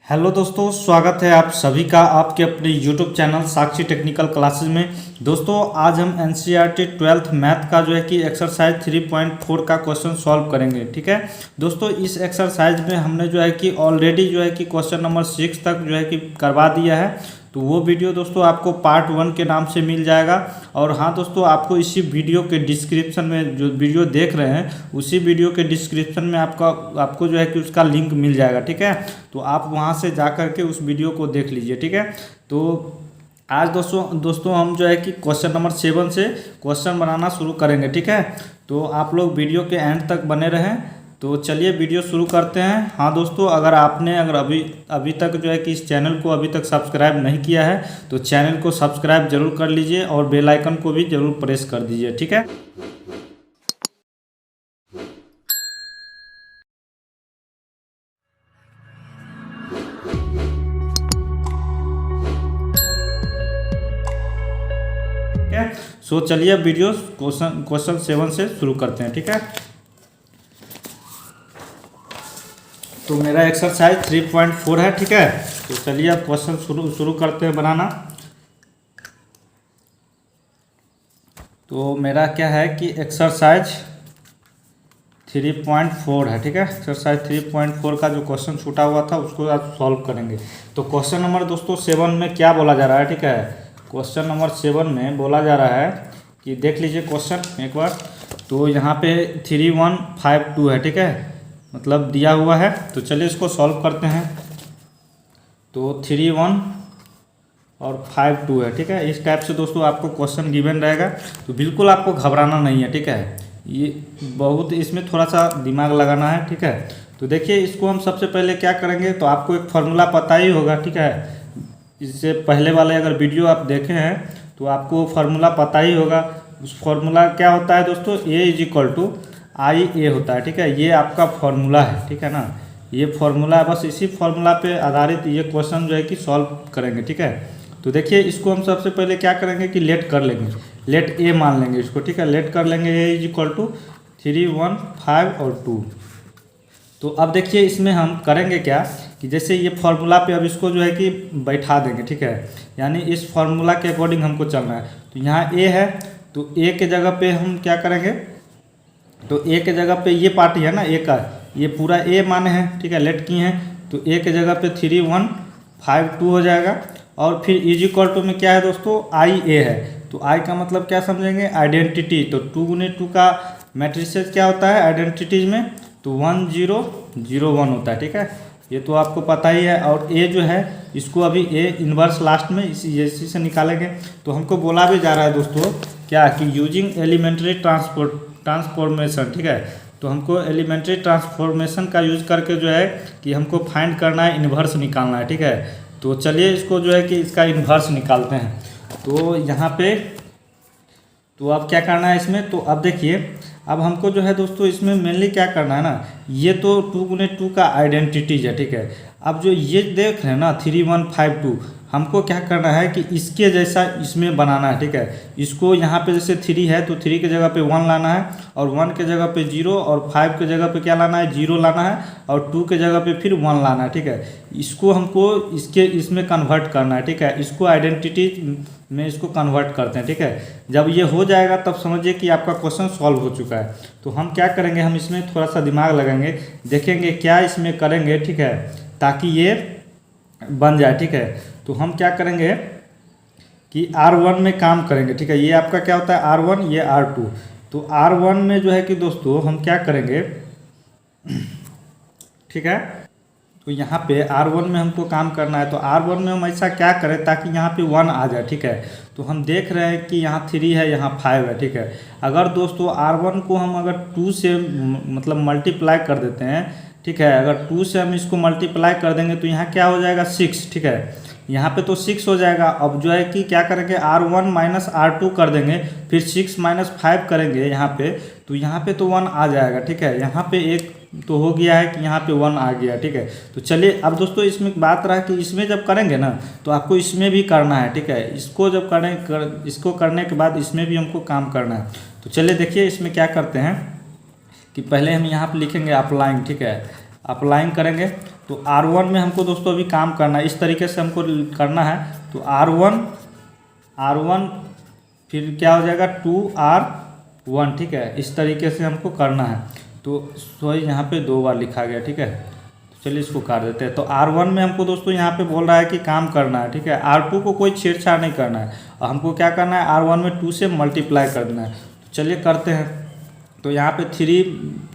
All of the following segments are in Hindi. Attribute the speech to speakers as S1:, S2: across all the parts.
S1: हेलो दोस्तों, स्वागत है आप सभी का आपके अपने यूट्यूब चैनल साक्षी टेक्निकल क्लासेस में। दोस्तों आज हम एनसीईआरटी 12th मैथ का जो है कि एक्सरसाइज 3.4 का क्वेश्चन सॉल्व करेंगे। ठीक है दोस्तों, इस एक्सरसाइज में हमने जो है कि ऑलरेडी जो है कि क्वेश्चन नंबर 6 तक जो है कि करवा दिया है। तो वो वीडियो दोस्तों आपको पार्ट 1 के नाम से मिल जाएगा। और हाँ दोस्तों, आपको इसी वीडियो के डिस्क्रिप्शन में जो वीडियो देख रहे हैं उसी वीडियो के डिस्क्रिप्शन में आपको जो है कि उसका लिंक मिल जाएगा। ठीक है, तो आप वहाँ से जा कर के उस वीडियो को देख लीजिए। ठीक है, तो आज दोस्तों हम जो है कि क्वेश्चन नंबर 7 से क्वेश्चन बनाना शुरू करेंगे। ठीक है, तो आप लोग वीडियो के एंड तक बने रहें। तो चलिए वीडियो शुरू करते हैं। हाँ दोस्तों, अगर अभी तक जो है कि इस चैनल को अभी तक सब्सक्राइब नहीं किया है तो चैनल को सब्सक्राइब जरूर कर लीजिए और बेल आइकन को भी जरूर प्रेस कर दीजिए। ठीक है, सो चलिए वीडियो क्वेश्चन 7 से शुरू करते हैं। ठीक है, तो मेरा एक्सरसाइज 3.4 है। ठीक है, तो चलिए अब क्वेश्चन शुरू करते हैं बनाना। तो मेरा क्या है कि एक्सरसाइज 3.4 है। ठीक है, एक्सरसाइज 3.4 का जो क्वेश्चन छूटा हुआ था उसको आज सॉल्व करेंगे। तो क्वेश्चन नंबर दोस्तों 7 में क्या बोला जा रहा है। ठीक है, क्वेश्चन नंबर 7 में बोला जा रहा है कि देख लीजिए क्वेश्चन एक बार। तो यहाँ पे 3152 है। ठीक है, मतलब दिया हुआ है। तो चलिए इसको सॉल्व करते हैं। तो 31 और 52 है। ठीक है, इस टाइप से दोस्तों आपको क्वेश्चन गिवन रहेगा, तो बिल्कुल आपको घबराना नहीं है। ठीक है, ये बहुत इसमें थोड़ा सा दिमाग लगाना है। ठीक है, तो देखिए इसको हम सबसे पहले क्या करेंगे, तो आपको एक फार्मूला पता ही होगा। ठीक है, इससे पहले वाले अगर वीडियो आप देखे हैं तो आपको फार्मूला पता ही होगा। उस फार्मूला क्या होता है दोस्तों, A=IA होता है। ठीक है, ये आपका फार्मूला है। ठीक है ना, ये फार्मूला है। बस इसी फार्मूला पे आधारित ये क्वेश्चन जो है कि सॉल्व करेंगे। ठीक है, तो देखिए इसको हम सबसे पहले क्या करेंगे कि लेट कर लेंगे, लेट ए मान लेंगे इसको। ठीक है, लेट कर लेंगे A=3, 1, 5 और 2। तो अब देखिए इसमें हम करेंगे क्या कि जैसे ये फार्मूला पे अब इसको जो है कि बैठा देंगे। ठीक है, यानी इस फार्मूला के अकॉर्डिंग हमको चलना है। तो यहाँ ए है, तो ए के जगह पे हम क्या करेंगे, तो ए के जगह पे ये पार्टी है ना, ए का ये पूरा ए माने हैं। ठीक है, लेट किए हैं, तो ए के जगह पे 3, 1, 5, 2 हो जाएगा। और फिर = में क्या है दोस्तों, IA है। तो आई का मतलब क्या समझेंगे, आइडेंटिटी। तो 2 × 2 का मैट्रिसेस क्या होता है आइडेंटिटीज में, तो 1 0 0 1 होता है। ठीक है, ये तो आपको पता ही है। और ए जो है इसको अभी ए इन्वर्स लास्ट में इसी से निकालेंगे। तो हमको बोला भी जा रहा है दोस्तों क्या कि यूजिंग एलिमेंट्री ट्रांसफॉर्मेशन। ठीक है, तो हमको एलिमेंट्री ट्रांसफॉर्मेशन का यूज करके जो है कि हमको फाइंड करना है, इन्वर्स निकालना है। ठीक है, तो चलिए इसको जो है कि इसका इन्वर्स निकालते हैं। तो यहाँ पे तो अब क्या करना है इसमें, तो अब देखिए अब हमको जो है दोस्तों इसमें मेनली क्या करना है ना, ये तो 2 × 2 का आइडेंटिटीज है। ठीक है, अब जो ये देख रहे हैं ना 3, 1, 5, 2, हमको क्या करना है कि इसके जैसा इसमें बनाना है। ठीक है, इसको यहाँ पे जैसे 3 है तो 3 के जगह पे 1 लाना है, और 1 के जगह पे 0, और 5 के जगह पे क्या लाना है, 0 लाना है, और 2 के जगह पे फिर 1 लाना है। ठीक है, इसको हमको इसमें कन्वर्ट करना है। ठीक है, इसको आइडेंटिटी में इसको कन्वर्ट करते हैं। ठीक है, जब ये हो जाएगा तब समझिए कि आपका क्वेश्चन सॉल्व हो चुका है। तो हम क्या करेंगे, हम इसमें थोड़ा सा दिमाग लगाएंगे, देखेंगे क्या इसमें करेंगे। ठीक है, ताकि ये बन जाए। ठीक है, तो हम क्या करेंगे कि R1 में काम करेंगे। ठीक है, ये आपका क्या होता है R1, ये R2। तो R1 में जो है कि दोस्तों हम क्या करेंगे, ठीक है, तो यहाँ पे R1 में हमको काम करना है। तो R1 में हम ऐसा क्या करें ताकि यहाँ पे 1 आ जाए। ठीक है, तो हम देख रहे हैं कि यहाँ 3 है, यहाँ 5 है। ठीक है, अगर दोस्तों R1 को हम अगर 2 से मतलब मल्टीप्लाई कर देते हैं, ठीक है, अगर 2 से हम इसको मल्टीप्लाई कर देंगे तो यहाँ क्या हो जाएगा 6। ठीक है, यहाँ पे तो 6 हो जाएगा। अब जो है कि क्या करेंगे R1 - R2 कर देंगे, फिर 6 - 5 करेंगे यहाँ पे, तो यहाँ पे तो 1 आ जाएगा। ठीक है, यहाँ पे एक तो हो गया है कि यहाँ पे 1 आ गया। ठीक है, तो चलिए अब दोस्तों इसमें बात रहा कि इसमें जब करेंगे ना तो आपको इसमें भी करना है। ठीक है, इसको जब इसको करने के बाद इसमें भी हमको काम करना है। तो चलिए देखिए इसमें क्या करते हैं कि पहले हम यहाँ पे लिखेंगे अप्लाइंग। ठीक है, अप्लाइंग करेंगे तो R1 में हमको दोस्तों अभी काम करना है, इस तरीके से हमको करना है। तो R1 फिर क्या हो जाएगा 2R1, ठीक है, इस तरीके से हमको करना है। तो सॉरी यहाँ पे 2 बार लिखा गया, ठीक है। तो चलिए इसको काट देते हैं। तो R1 में हमको दोस्तों यहाँ पे बोल रहा है कि काम करना है, ठीक है। R2 को कोई छेड़छाड़ नहीं करना है और हमको क्या करना है, R1 में 2 से मल्टीप्लाई कर देना है। तो चलिए करते हैं। तो यहाँ पे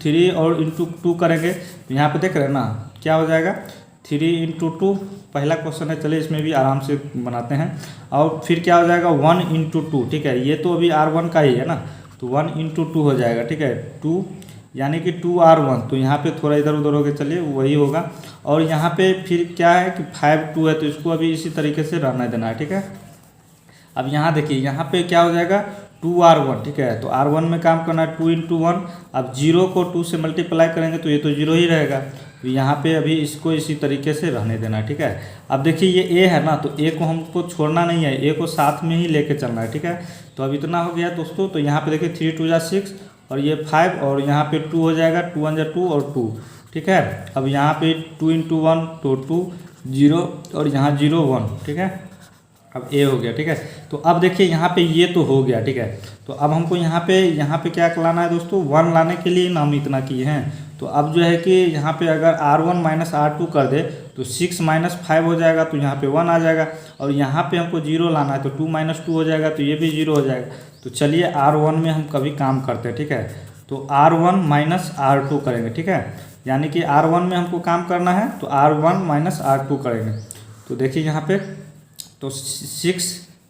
S1: 3 और इंटू 2 करेंगे तो यहाँ पे देख रहे हैं ना क्या हो जाएगा, 3 इंटू 2 पहला क्वेश्चन है, चलिए इसमें भी आराम से बनाते हैं। और फिर क्या हो जाएगा 1 इंटू 2, ठीक है, ये तो अभी R1 का ही है ना, तो 1 इंटू 2 हो जाएगा, ठीक है, 2 यानी कि 2R1। तो यहाँ पे थोड़ा इधर उधर हो के चलिए वही होगा। और यहाँ पे फिर क्या है कि 5 2 है, तो इसको अभी इसी तरीके से रहने देना है, ठीक है। अब यहाँ देखिए यहाँ पे क्या हो जाएगा 2R1, ठीक है। तो R1 में काम करना है 2 इंटू 1। अब 0 को 2 से मल्टीप्लाई करेंगे तो ये तो 0 ही रहेगा। तो यहाँ पे अभी इसको इसी तरीके से रहने देना है, ठीक है। अब देखिए ये A है ना, तो A को हमको छोड़ना नहीं है, A को साथ में ही लेके चलना है, ठीक है। तो अब इतना हो गया दोस्तों। तो यहाँ पे देखिए 3 2 जा 6 और ये 5 और यहाँ पे 2 हो जाएगा, 2 1 जा 2 और 2, ठीक है। अब यहाँ पे 2 इंटू 1 तो 2 0 और यहाँ 0 1, ठीक है। अब A हो गया, ठीक है। तो अब देखिए यहाँ पे ये तो हो गया, ठीक है। तो अब हमको यहाँ पे क्या लाना है दोस्तों, 1 लाने के लिए हम इतना किए हैं। तो अब जो है कि यहाँ पे अगर R1 माइनस R2 कर दे तो 6 माइनस 5 हो जाएगा, तो यहाँ पे 1 आ जाएगा। और यहाँ पे हमको 0 लाना है, तो 2 माइनस 2 हो जाएगा, तो ये भी 0 हो जाएगा। तो चलिए R1 में हम कभी काम करते हैं, ठीक है। तो R1 माइनस R2 करेंगे, ठीक है, यानी कि R1 में हमको काम करना है तो R1 माइनस R2 करेंगे। तो देखिए यहाँ पे तो 6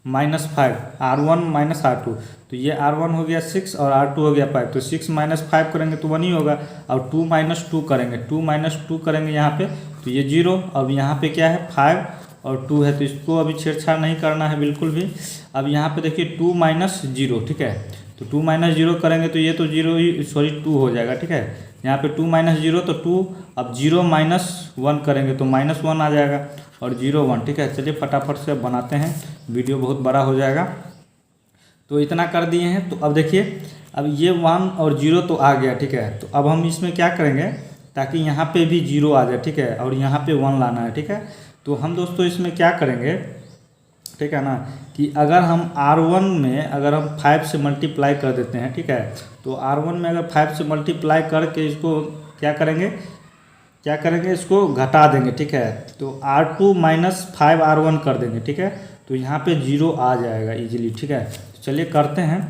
S1: माइनस 5 R1 माइनस R2, तो ये R1 हो गया 6 और R2 हो गया 5। तो 6 माइनस 5 करेंगे तो 1 ही होगा। और 2 माइनस 2 करेंगे, 2 माइनस 2 करेंगे यहाँ पे तो ये 0। अब यहाँ पे क्या है 5 और 2 है, तो इसको अभी छेड़छाड़ नहीं करना है बिल्कुल भी। अब यहाँ पे देखिए 2 माइनस 0, ठीक है। तो 2 माइनस 0 करेंगे तो ये तो 0 ही, सॉरी 2 हो जाएगा, ठीक है। यहाँ पे 2 माइनस 0 तो 2। अब 0 माइनस 1 करेंगे तो माइनस 1 आ जाएगा और 0 1, ठीक है। चलिए फटाफट से अब बनाते हैं, वीडियो बहुत बड़ा हो जाएगा। तो इतना कर दिए हैं। तो अब देखिए अब ये 1 और 0 तो आ गया, ठीक है। तो अब हम इसमें क्या करेंगे ताकि यहाँ पे भी 0 आ जाए, ठीक है, और यहाँ पे 1 लाना है, ठीक है। तो हम दोस्तों इसमें क्या करेंगे, ठीक है ना, कि अगर हम R1 में अगर हम 5 से मल्टीप्लाई कर देते हैं, ठीक है। तो R1 में अगर 5 से मल्टीप्लाई करके इसको क्या करेंगे इसको घटा देंगे, ठीक है। तो R2 माइनस 5R1 कर देंगे, ठीक है। तो यहाँ पे 0 आ जाएगा इजीली, ठीक है। तो चलिए करते हैं।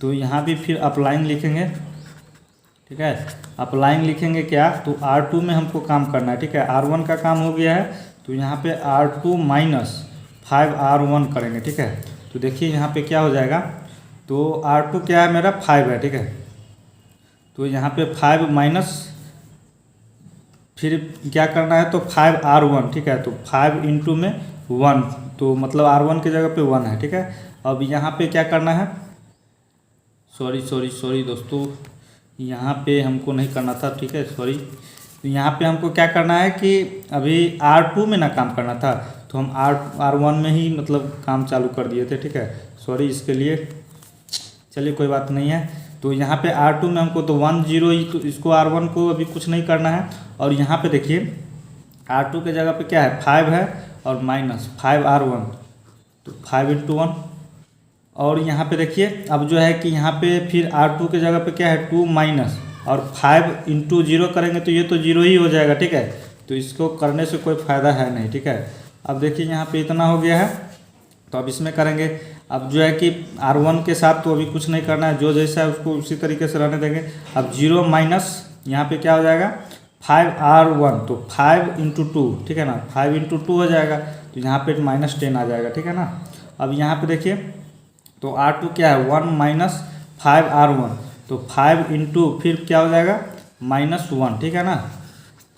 S1: तो यहाँ भी फिर अप्लाइंग लिखेंगे, ठीक है। अप्लाइंग लिखेंगे क्या, तो R2 में हमको काम करना है, ठीक है। R1 का काम हो गया है, तो यहाँ पे R2 माइनस 5R1 करेंगे, ठीक है। तो देखिए यहाँ पे क्या हो जाएगा, तो R2 क्या है मेरा 5 है, ठीक है। तो यहाँ पे 5 माइनस फिर क्या करना है तो 5R1, ठीक है। तो 5 इंटू में 1, तो मतलब R1 की जगह पे 1 है, ठीक है। अब यहाँ पे क्या करना है, सॉरी दोस्तों, यहाँ पे हमको नहीं करना था, ठीक है, सॉरी। तो यहाँ पे हमको क्या करना है कि अभी R2 में ना काम करना था, तो हम R1 में ही मतलब काम चालू कर दिए थे, ठीक है। सॉरी इसके लिए, चलिए कोई बात नहीं है। तो यहाँ पे R2 में हमको तो 1 0 ही, तो इसको R1 को अभी कुछ नहीं करना है। और यहाँ पे देखिए R2 के जगह पे क्या है 5 है और माइनस 5R1, तो 5 इंटू 1। और यहाँ पे देखिए अब जो है कि यहाँ पे फिर R2 के जगह पे क्या है 2 माइनस और 5 इंटू 0 करेंगे तो ये तो 0 ही हो जाएगा, ठीक है। तो इसको करने से कोई फ़ायदा है नहीं, ठीक है। अब देखिए यहाँ पे इतना हो गया है, तो अब इसमें करेंगे। अब जो है कि R1 के साथ तो अभी कुछ नहीं करना है, जो जैसा है उसको उसी तरीके से रहने देंगे। अब 0 माइनस यहाँ पे क्या हो जाएगा 5R1, तो 5 इंटू 2, ठीक है ना, 5 इंटू 2 हो जाएगा, तो यहाँ पे -10 आ जाएगा, ठीक है ना। अब यहाँ पे देखिए तो R2 क्या है 1 माइनस 5R1, तो 5 इंटू फिर क्या हो जाएगा -1, ठीक है ना,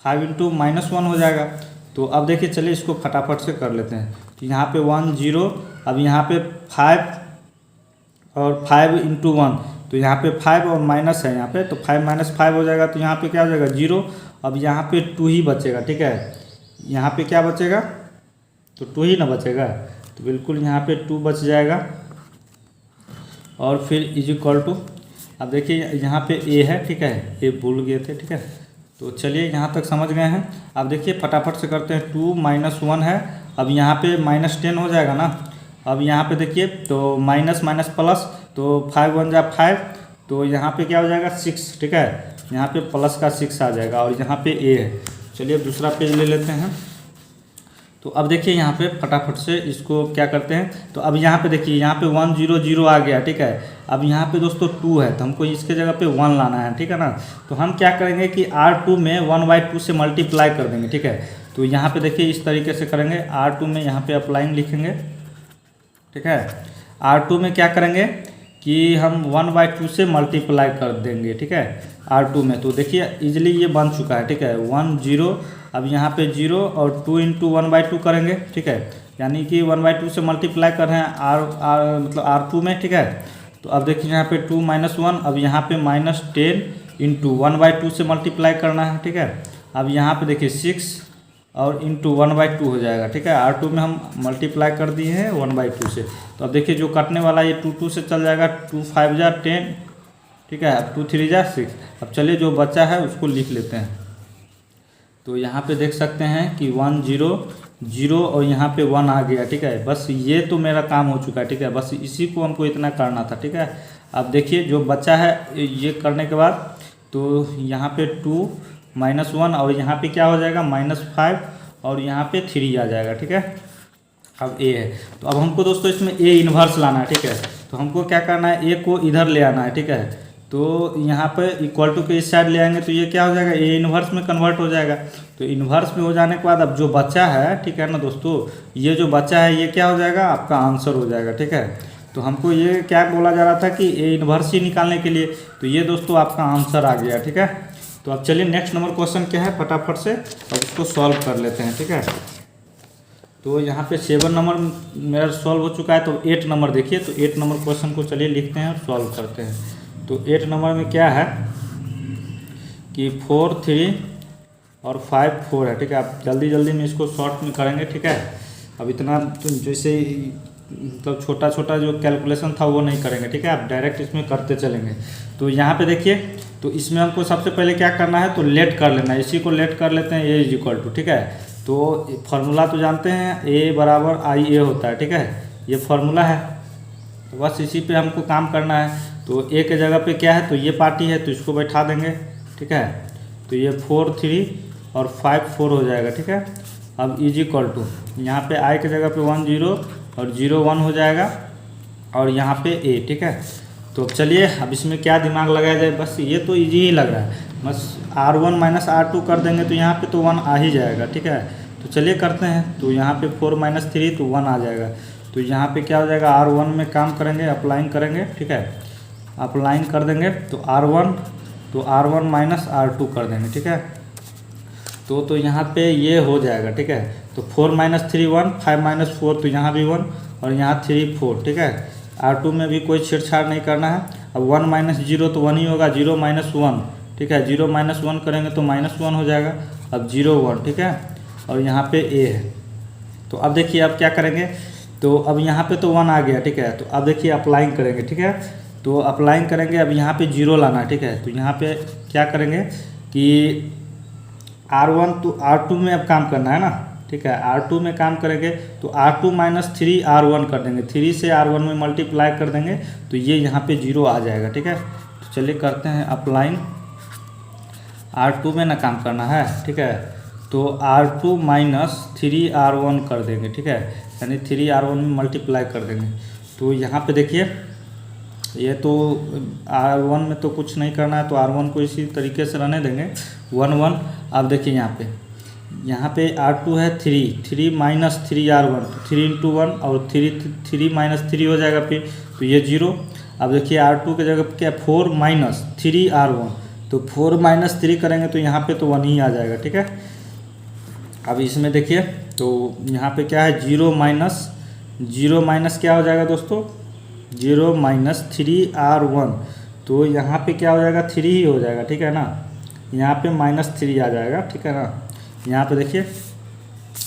S1: 5 इंटू -1 हो जाएगा। तो अब देखिए चलिए इसको फटाफट से कर लेते हैं। तो यहाँ पे 1 0, अब यहाँ पे 5 और 5 इंटू 1, तो यहाँ पे 5 और माइनस है यहाँ पे, तो 5 माइनस 5 हो जाएगा, तो यहाँ पे क्या हो जाएगा 0। अब यहाँ पे 2 ही बचेगा, ठीक है। यहाँ पे क्या बचेगा, तो 2 ही ना बचेगा, तो बिल्कुल यहाँ पे 2 बच जाएगा। और फिर इज इक्वल टू, अब देखिए यहाँ पे A है, ठीक है, A भूल गए थे, ठीक है। तो चलिए यहाँ तक समझ गए हैं। अब देखिए फटाफट से करते हैं। 2 - 1 है, अब यहाँ पे -10 हो जाएगा ना। अब यहाँ पे देखिए तो माइनस माइनस प्लस, तो 5 1 जा 5, तो यहाँ पे क्या हो जाएगा 6, ठीक है। यहाँ पे प्लस का 6 आ जाएगा और यहाँ पे ए है। चलिए अब दूसरा पेज ले लेते हैं। तो अब देखिए यहाँ पे फटाफट से इसको क्या करते हैं, तो अब यहाँ पे देखिए यहाँ पे 1 0 0 आ गया, ठीक है। अब यहाँ पे दोस्तों 2 है, तो हमको इसके जगह पे 1 लाना है, ठीक है ना। तो हम क्या करेंगे कि R2 में 1/2 से मल्टीप्लाई कर देंगे, ठीक है। तो यहाँ पे देखिए इस तरीके से करेंगे। R2 में यहाँ पे अप्लाइंग लिखेंगे, ठीक है। R2 में क्या करेंगे कि हम 1/2 से मल्टीप्लाई कर देंगे, ठीक है, R2 में। तो देखिए इजीली ये बन चुका है, ठीक है। 1 0, अब यहाँ पे 0 और 2 × 1/2 करेंगे, ठीक है। यानी कि 1/2 से मल्टीप्लाई कर रहे हैं मतलब R2 में, ठीक है। तो अब देखिए यहाँ पे 2 - 1, अब यहाँ पे -10 × 1/2 से मल्टीप्लाई करना है, ठीक है। अब यहाँ पे देखिए 6 और × 1/2 हो जाएगा, ठीक है। R2 में हम मल्टीप्लाई कर दिए हैं 1/2 से। तो अब देखिए जो कटने वाला ये 2 2 से चल जाएगा, 2 5 जा 10, ठीक है। अब 2 3 जा 6। अब चलिए जो बचा है उसको लिख लेते हैं। तो यहाँ पे देख सकते हैं कि 1 0 0 और यहाँ पे 1 आ गया, ठीक है। बस ये तो मेरा काम हो चुका है, ठीक है। बस इसी को हमको इतना करना था, ठीक है। अब देखिए जो बचा है ये करने के बाद, तो यहाँ पे 2 - 1 और यहाँ पे क्या हो जाएगा -5 और यहाँ पे 3 आ जाएगा, ठीक है। अब ए है, तो अब हमको दोस्तों इसमें ए इन्वर्स लाना है, ठीक है। तो हमको क्या करना है, ए को इधर ले आना है, ठीक है। तो यहाँ पे इक्वल टू के इस साइड ले आएंगे तो ये क्या हो जाएगा, ए इन्वर्स में कन्वर्ट हो जाएगा। तो इन्वर्स में हो जाने के बाद अब जो बचा है, ठीक है ना दोस्तों, ये जो बचा है ये क्या हो जाएगा, आपका आंसर हो जाएगा, ठीक है। तो हमको ये क्या बोला जा रहा था कि ए इन्वर्स ही निकालने के लिए, तो ये दोस्तों आपका आंसर आ गया, ठीक है। तो अब चलिए नेक्स्ट नंबर क्वेश्चन क्या है, फटाफट से अब उसको सॉल्व कर लेते हैं, ठीक है। तो यहाँ पे 7 नंबर मेरा सॉल्व हो चुका है। तो 8 नंबर देखिए, तो 8 नंबर क्वेश्चन को चलिए लिखते हैं और सॉल्व करते हैं। तो 8 नंबर में क्या है कि 4 3 और 5 4 है, ठीक है। आप जल्दी जल्दी में इसको शॉर्ट में करेंगे, ठीक है। अब इतना तो जैसे मतलब छोटा छोटा जो कैलकुलेशन था वो नहीं करेंगे, ठीक है। आप डायरेक्ट इसमें करते चलेंगे। तो यहाँ पे देखिए, तो इसमें हमको सबसे पहले क्या करना है, तो लेट कर लेना है। इसी को लेट कर लेते हैं, ए = ठीक है। तो फार्मूला तो जानते हैं, A = IA होता है, ठीक है। ये फार्मूला है, तो बस इसी पे हमको काम करना है। तो A के जगह पे क्या है, तो ये पार्टी है, तो इसको बैठा देंगे, ठीक है। तो ये 4 3 और 5 4 हो जाएगा, ठीक है। अब = यहाँ पे I के जगह पे 1 0 और 0 1 हो जाएगा और यहाँ पे A, ठीक है। तो चलिए अब इसमें क्या दिमाग लगाया जाए, बस ये तो इजी ही लग रहा है। बस R1 - R2 कर देंगे तो यहाँ पे तो 1 आ ही जाएगा, ठीक है। तो चलिए करते हैं। तो यहाँ पे 4 - 3 तो 1 आ जाएगा। तो यहाँ पे क्या हो जाएगा, R1 में काम करेंगे, अप्लाइंग करेंगे, ठीक है। अप्लाइंग कर देंगे तो R1 - R2 कर देंगे, ठीक है। तो यहाँ पे ये हो जाएगा, ठीक है। तो 4 - 3 1, 5 - 4 तो यहाँ भी 1 और यहाँ 3 4, ठीक है। R2 में भी कोई छेड़छाड़ नहीं करना है। अब 1 - 0 तो 1 ही होगा, 0 - 1, ठीक है। 0 - 1 करेंगे तो -1 हो जाएगा। अब 0 1, ठीक है। और यहाँ पे A है। तो अब देखिए अब क्या करेंगे, तो अब यहाँ पे तो 1 आ गया, ठीक है। तो अब देखिए अप्लाइंग करेंगे, ठीक है। तो अप्लाइंग करेंगे, अब यहाँ पे 0 लाना है, ठीक है। तो यहाँ पे क्या करेंगे कि R1 तो R2 में अब काम करना है ना, ठीक है। R2 में काम करेंगे तो R2 - 3 R1 कर देंगे, 3 से R1 में मल्टीप्लाई कर देंगे तो ये यहाँ पे 0 आ जाएगा, ठीक है। तो चलिए करते हैं अप्लाइंग। R2 में ना काम करना है, ठीक है। तो R2 - 3 R1 कर देंगे, ठीक है। यानी 3 R1 में मल्टीप्लाई कर देंगे। तो यहाँ पे देखिए ये तो R1 में तो कुछ नहीं करना है, तो R1 को इसी तरीके से रहने देंगे 1 1। अब देखिए यहाँ पे R2 है 3 3 - 3 R1, 3 × 1 और 3 - 3 हो जाएगा फिर, तो ये 0। अब देखिए R2 के जगह क्या 4 - 3 R1, तो 4 - 3 करेंगे तो यहाँ पे तो 1 ही आ जाएगा, ठीक है। अब इसमें देखिए तो यहाँ पे क्या है 0 माइनस क्या हो जाएगा दोस्तों, 0 - 3 R1, तो यहाँ पे क्या हो जाएगा 3 ही हो जाएगा, ठीक है ना। यहाँ पे -3 आ जाएगा, ठीक है ना। यहाँ पे देखिए,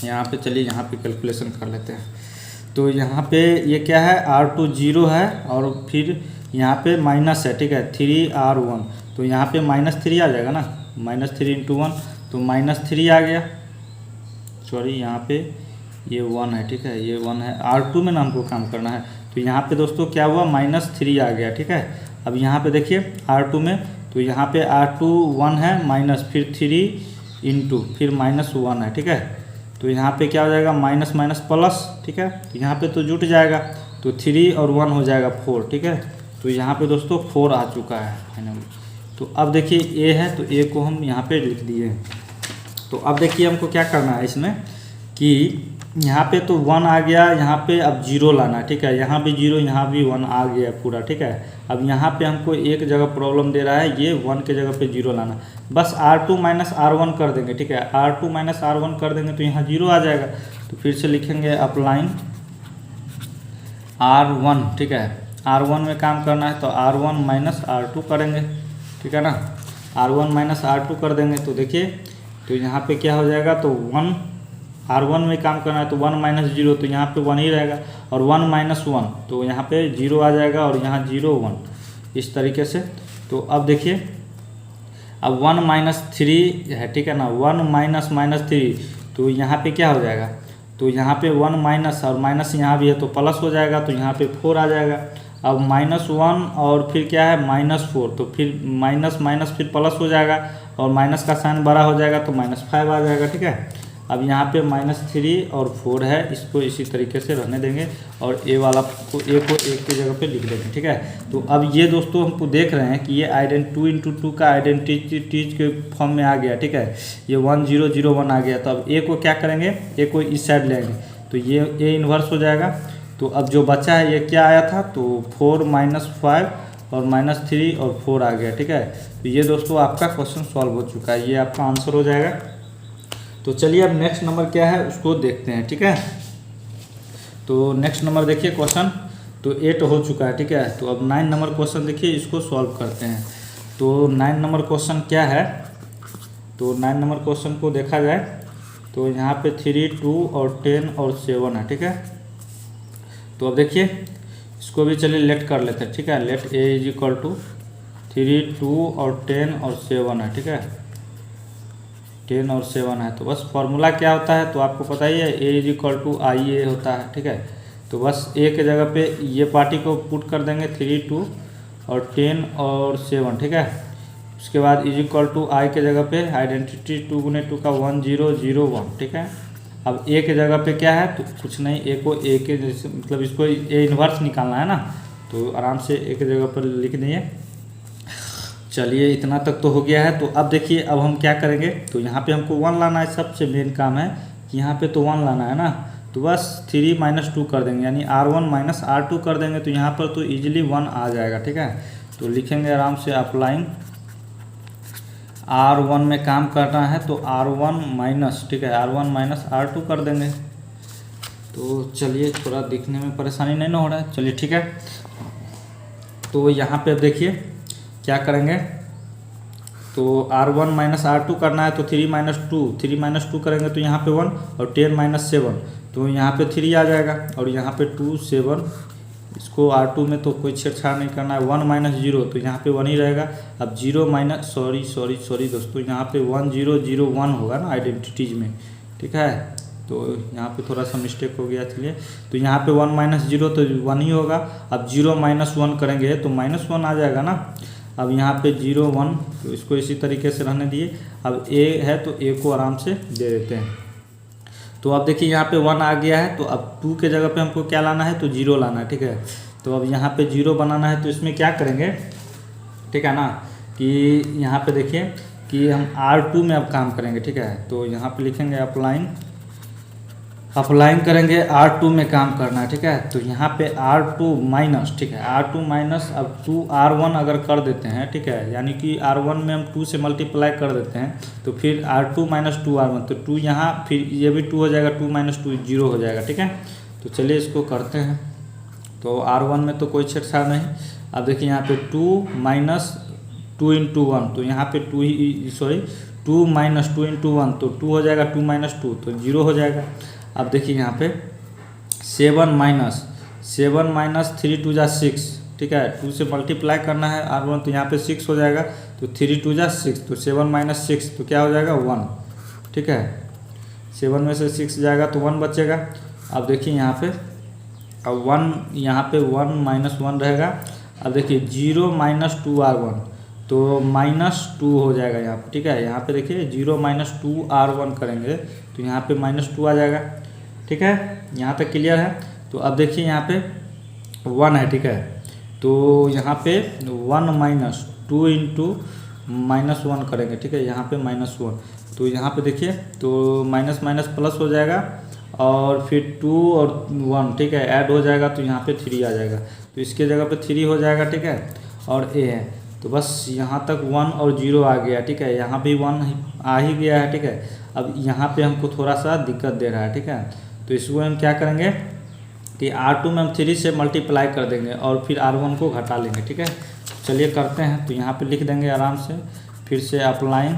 S1: यहाँ पे चलिए यहाँ पे कैलकुलेशन कर लेते हैं। तो यहाँ पे ये क्या है R2 0 है और फिर यहाँ पे माइनस है, ठीक है 3 R1, तो यहाँ पे -3 आ जाएगा ना। -3 इंटू 1 तो -3 आ गया। सॉरी यहाँ पे ये 1 है, ठीक है, ये 1 है, R2 में ना हमको काम करना है। तो यहाँ पे दोस्तों क्या हुआ, -3 आ गया, ठीक है। अब यहाँ पे देखिए R2 में, तो यहाँ पे R2 1 है, माइनस फिर 3 इंटू फिर -1 है, ठीक है। तो यहाँ पे क्या हो जाएगा, माइनस माइनस प्लस, ठीक है। तो यहाँ पे तो जुट जाएगा, तो 3 और 1 हो जाएगा 4, ठीक है। तो यहाँ पे दोस्तों 4 आ चुका है फाइनली। तो अब देखिए ए है, तो ए को हम यहाँ पे लिख दिए। तो अब देखिए हमको क्या करना है इसमें कि यहाँ पे तो 1 आ गया, यहाँ पे अब 0 लाना, ठीक है। यहाँ भी 0, यहाँ भी 1 आ गया पूरा, ठीक है। अब यहाँ पे हमको एक जगह प्रॉब्लम दे रहा है, ये 1 के जगह पे 0 लाना। बस R2 माइनस R1 कर देंगे, ठीक है। R2 माइनस R1 कर देंगे तो यहाँ 0 आ जाएगा। तो फिर से लिखेंगे अप्लाइंग R1, ठीक है। R1 में काम करना है तो R1 माइनस R2 करेंगे, ठीक है ना। R1 माइनस R2 कर देंगे तो देखिए, तो यहाँ पे क्या हो जाएगा, तो 1 R1 में काम करना है तो 1 माइनस 0, तो यहाँ पे 1 ही रहेगा, और 1 माइनस 1 तो यहाँ पे 0 आ जाएगा, और यहाँ 0 1 इस तरीके से। तो अब देखिए, अब 1 माइनस 3 है, ठीक है ना, 1 माइनस -3 तो यहाँ पे क्या हो जाएगा, तो यहाँ पे 1 माइनस और माइनस यहाँ भी है तो प्लस हो जाएगा, तो यहाँ पे 4 आ जाएगा। अब -1 और फिर क्या है -4, तो फिर माइनस माइनस फिर प्लस हो जाएगा, और माइनस का साइन बड़ा हो जाएगा तो -5 आ जाएगा, ठीक है। अब यहाँ पे -3 और 4 है, इसको इसी तरीके से रहने देंगे, और ए वाला को ए की जगह पे लिख देंगे, ठीक है। तो अब ये दोस्तों हमको देख रहे हैं कि ये 2 इंटू 2 का आइडेंटिटीज के फॉर्म में आ गया, ठीक है। ये 1 0 0 1 आ गया। तो अब ए को क्या करेंगे, ए को इस साइड लेंगे तो ये ए इन्वर्स हो जाएगा। तो अब जो बचा है ये क्या आया था, तो 4 -5 और -3 और 4 आ गया, ठीक है। तो ये दोस्तों आपका क्वेश्चन सॉल्व हो चुका है, ये आपका आंसर हो जाएगा। तो चलिए अब नेक्स्ट नंबर क्या है उसको देखते हैं, ठीक है। तो नेक्स्ट नंबर देखिए क्वेश्चन, तो 8 हो चुका है, ठीक है। तो अब 9 नंबर क्वेश्चन देखिए, इसको सॉल्व करते हैं। तो 9 नंबर क्वेश्चन क्या है, तो 9 नंबर क्वेश्चन को देखा जाए तो यहाँ पे 3 2 और 10 और 7 है, ठीक है। तो अब देखिए इसको भी चलिए लेट कर लेते हैं, ठीक है। Let A is equal to 3 2 और 10 और 7 है, ठीक है। 10 और 7 है, तो बस फॉर्मूला क्या होता है तो आपको पता ही है, ए इज इक्वल टू आई ए होता है, ठीक है। तो बस ए के जगह पे ये पार्टी को पुट कर देंगे, 3 2 और 10 और 7, ठीक है। उसके बाद इज इक्वल टू आई के जगह पे आइडेंटिटी 2 गुने 2 का 1 0 0 1, ठीक है। अब ए के जगह पे क्या है, तो कुछ नहीं, ए को ए के जैसे मतलब इसको ए इन्वर्स निकालना है ना, तो आराम से ए के जगह पर लिख दिए। चलिए इतना तक तो हो गया है। तो अब देखिए अब हम क्या करेंगे, तो यहाँ पे हमको 1 लाना है, सबसे मेन काम है कि यहाँ पे तो 1 लाना है ना। तो बस 3 -2 कर देंगे, यानी R1 माइनस R2 कर देंगे, तो यहाँ पर तो इजीली 1 आ जाएगा, ठीक है। तो लिखेंगे आराम से अप्लाइंग R1 में काम करना है तो R1 माइनस, ठीक है, R1 माइनस R2 कर देंगे। तो चलिए थोड़ा दिखने में परेशानी नहीं ना हो रहा है, चलिए ठीक है। तो यहाँ पे अब देखिए क्या करेंगे, तो R1 माइनस R2 करना है तो 3 -2 करेंगे तो यहाँ पे 1, और 10 -7 तो यहाँ पे 3 आ जाएगा, और यहाँ पे 2 7, इसको R2 में तो कोई छेड़छाड़ नहीं करना है। 1 -0 तो यहाँ पे 1 ही रहेगा। अब 0 माइनस सॉरी दोस्तों, यहाँ पे 1 0 0 1 होगा ना आइडेंटिटीज में, ठीक है। तो यहाँ पे थोड़ा सा मिस्टेक हो गया, चलिए। तो यहाँ पे 1 -0 तो 1 ही होगा। अब 0 -1 करेंगे तो -1 आ जाएगा ना। अब यहाँ पे 0 1 तो इसको इसी तरीके से रहने दिए। अब ए है तो ए को आराम से दे देते हैं। तो अब देखिए यहाँ पे 1 आ गया है, तो अब 2 के जगह पे हमको क्या लाना है, तो 0 लाना है, ठीक है। तो अब यहाँ पे 0 बनाना है तो इसमें क्या करेंगे, ठीक है ना, कि यहाँ पे देखिए कि हम R2 में अब काम करेंगे, ठीक है। तो यहाँ पे लिखेंगे अप्लाइंग करेंगे, R2 में काम करना है, ठीक है। तो यहाँ पे R2 माइनस, ठीक है, R2 माइनस अब 2 R1 अगर कर देते हैं, ठीक है, यानी कि R1 में हम 2 से मल्टीप्लाई कर देते हैं तो फिर R2 माइनस 2 R1, तो 2 यहाँ फिर ये भी 2 हो जाएगा, 2 - 2 0 हो जाएगा, ठीक है। तो चलिए इसको करते हैं। तो R1 में तो कोई छेड़छाड़ नहीं। अब देखिए यहाँ पे 2 माइनस 2 इंटू 1, तो यहाँ पे 2 माइनस 2 इंटू 1 तो 2 हो जाएगा, 2 - 2 तो 0 हो जाएगा। अब देखिए यहाँ पे 7 माइनस 3 2 जा 6, ठीक है। 2 से मल्टीप्लाई करना है R1 तो यहाँ पे 6 हो जाएगा, तो 3 2 जा 6, तो 7 माइनस 6 तो क्या हो जाएगा 1, ठीक है। 7 में से 6 जाएगा तो 1 बचेगा। अब देखिए यहाँ पे, अब 1 यहाँ पे 1 माइनस 1 रहेगा। अब देखिए 0 माइनस 2r1 तो -2 हो जाएगा यहाँ पे, ठीक है। यहाँ पे देखिए 0 माइनस 2r1 करेंगे तो यहाँ पे -2 आ जाएगा, ठीक है। यहाँ तक क्लियर है। तो अब देखिए यहाँ पे 1 है, ठीक है। तो यहाँ पे 1 माइनस 2 इंटू -1 करेंगे, ठीक है। यहाँ पे -1 तो यहाँ पे देखिए तो माइनस माइनस प्लस हो जाएगा और फिर 2 और 1, ठीक है, ऐड हो जाएगा तो यहाँ पे 3 आ जाएगा। तो इसके जगह पे 3 हो जाएगा, ठीक है। और ए है तो बस यहाँ तक 1 और 0 आ गया, ठीक है। यहाँ भी 1 आ ही गया है, ठीक है। अब यहाँ पे हमको थोड़ा सा दिक्कत दे रहा है, ठीक है। तो इसको हम क्या करेंगे कि R2 में हम 3 से मल्टीप्लाई कर देंगे और फिर R1 को घटा लेंगे, ठीक है। चलिए करते हैं। तो यहाँ पे लिख देंगे आराम से, फिर से अप्लाइन।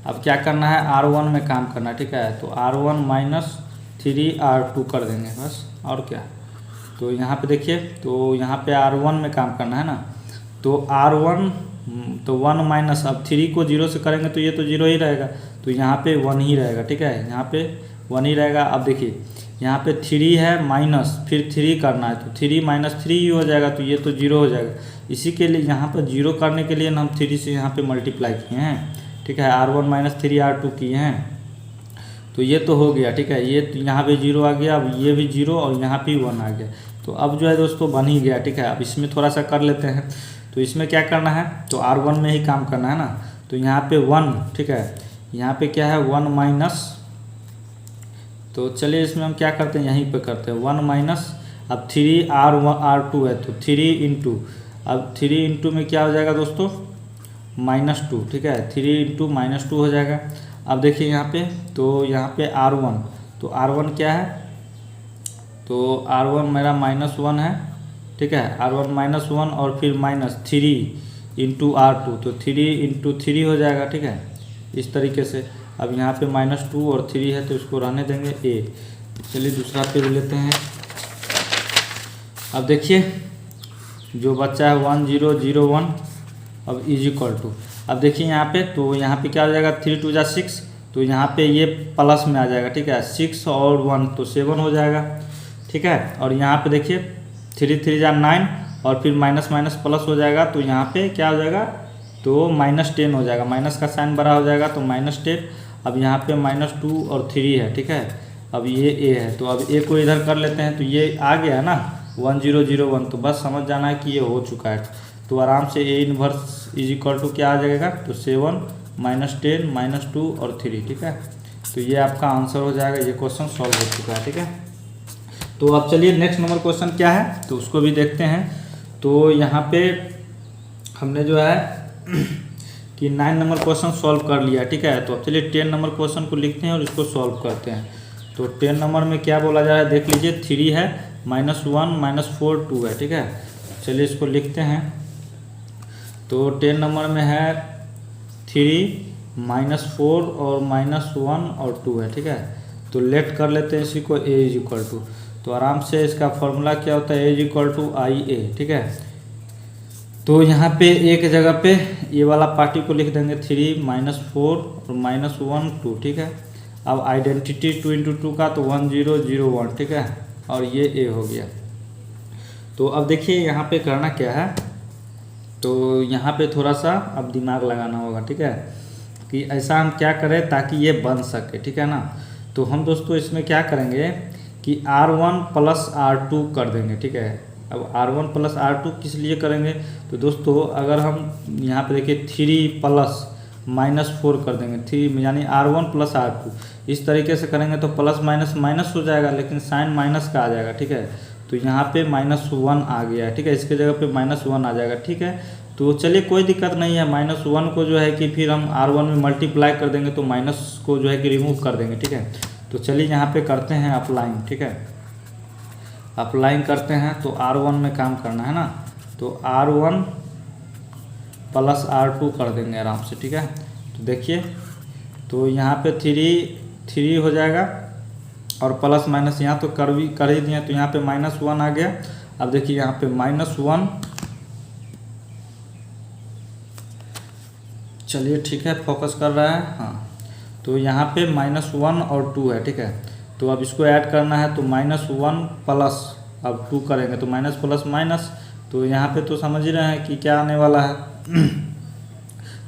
S1: अब क्या करना है, R1 में काम करना है, ठीक है। तो R1 माइनस 3R2 कर देंगे बस, और क्या। तो यहाँ पे देखिए, तो यहाँ पे R1 में काम करना है ना। तो R1 तो 1 माइनस, अब 3 को 0 से करेंगे तो ये तो 0 ही रहेगा, तो यहाँ पे 1 ही रहेगा, ठीक है। यहाँ पे 1 ही रहेगा। अब देखिए यहाँ पे 3 है माइनस, फिर 3 करना है तो 3 माइनस 3 ही हो जाएगा, तो ये तो 0 हो जाएगा। इसी के लिए यहाँ पर 0 करने के लिए हम 3 से यहाँ पे मल्टीप्लाई किए हैं, ठीक है। R1 माइनस 3R2 किए हैं, तो ये तो हो गया, ठीक है। ये तो यहाँ पे 0 आ गया, अब ये भी 0 और यहाँ पे 1 आ गया। तो अब जो है दोस्तों बन ही गया, ठीक है। अब इसमें थोड़ा सा कर लेते हैं। तो इसमें क्या करना है, तो R1 में ही काम करना है ना। तो यहाँ पे 1, ठीक है। यहाँ पे क्या है 1 माइनस, तो चलिए इसमें हम क्या करते हैं, यहीं पे करते हैं 1 माइनस। अब 3R2 है तो 3 इंटू, अब 3 इंटू में क्या हो जाएगा दोस्तों -2, ठीक है। 3 इंटू -2 हो जाएगा। अब देखिए यहाँ पे, तो यहाँ पे R1, तो R1 क्या है, तो R1 मेरा -1 है, ठीक है। R1 -1 और फिर -3 इंटू R2, तो 3 इंटू 3 हो जाएगा, ठीक है, इस तरीके से। अब यहाँ पे -2 और 3 है तो इसको रहने देंगे ए। चलिए दूसरा पेज लेते हैं। अब देखिए जो बच्चा है 1 0 0 1, अब इज इक्वल टू, अब देखिए यहाँ पे, तो यहाँ पे क्या हो जाएगा 3 2 जा 6, तो यहाँ पे ये प्लस में आ जाएगा, ठीक है। 6 और 1 तो 7 हो जाएगा, ठीक है। और यहाँ पे देखिए 3 3 जा 9 और फिर माइनस माइनस प्लस हो जाएगा, तो यहाँ पे क्या हो जाएगा, तो -10 हो जाएगा, माइनस का साइन बड़ा हो जाएगा तो -10। अब यहाँ पे -2 और 3 है, ठीक है। अब ये ए है, तो अब ए को इधर कर लेते हैं, तो ये आ गया ना 1 0 0 1, तो बस समझ जाना है कि ये हो चुका है। तो आराम से A inverse is equal to क्या आ जाएगा, तो 7 -10 -2 और 3, ठीक है। तो ये आपका आंसर हो जाएगा। ये क्वेश्चन सॉल्व हो चुका है, ठीक है। तो अब चलिए नेक्स्ट नंबर क्वेश्चन क्या है तो उसको भी देखते हैं। तो यहाँ पे हमने जो है कि 9 नंबर क्वेश्चन सॉल्व कर लिया, ठीक है। तो अब चलिए 10 नंबर क्वेश्चन को लिखते हैं और इसको सॉल्व करते हैं। तो 10 नंबर में क्या बोला जा रहा है देख लीजिए, 3 है -1 -4 2 है, ठीक है। चलिए इसको लिखते हैं। तो 10 नंबर में है 3 -4 और -1 और 2 है, ठीक है। तो लेट कर लेते हैं इसी को, ए इज इक्वल टू, तो आराम से इसका फॉर्मूला क्या होता है, ए इज इक्वल टू IA, ठीक है। तो यहाँ पे एक जगह पे ये वाला पार्टी को लिख देंगे 3 -4 और -1 2, ठीक है। अब आइडेंटिटी 2 इंटू 2 का तो 1 0 0 1, ठीक है। और ये ए हो गया। तो अब देखिए यहाँ पे करना क्या है, तो यहाँ पे थोड़ा सा अब दिमाग लगाना होगा, ठीक है, कि ऐसा हम क्या करें ताकि ये बन सके, ठीक है ना। तो हम दोस्तों इसमें क्या करेंगे कि R1 + R2 कर देंगे, ठीक है। अब R1 + R2 किस लिए करेंगे, तो दोस्तों अगर हम यहाँ पे देखिए 3 प्लस -4 कर देंगे, 3 यानी R1 + R2 इस तरीके से करेंगे तो प्लस माइनस माइनस हो जाएगा, लेकिन साइन माइनस का आ जाएगा, ठीक है। तो यहाँ पे -1 आ गया, ठीक है, इसके जगह पे -1 आ जाएगा, ठीक है। तो चलिए कोई दिक्कत नहीं है, -1 को जो है कि फिर हम R1 में मल्टीप्लाई कर देंगे तो माइनस को जो है कि रिमूव कर देंगे, ठीक है। तो चलिए यहाँ पे करते हैं अप्लाइंग, ठीक है। अप्लाइंग करते हैं तो R1 में काम करना है ना, तो R1 + R2 कर देंगे आराम से, ठीक है। तो देखिए तो यहाँ पे 3 हो जाएगा और प्लस माइनस यहाँ तो कर ही दिए, तो यहाँ पे -1 आ गया। अब देखिए यहाँ पे -1 चलिए ठीक है, फोकस कर रहा है। हाँ, तो यहाँ पे -1 और 2 है, ठीक है। तो अब इसको ऐड करना है, तो -1 प्लस अब 2 करेंगे तो माइनस प्लस माइनस, तो यहाँ पे तो समझ ही रहे हैं कि क्या आने वाला है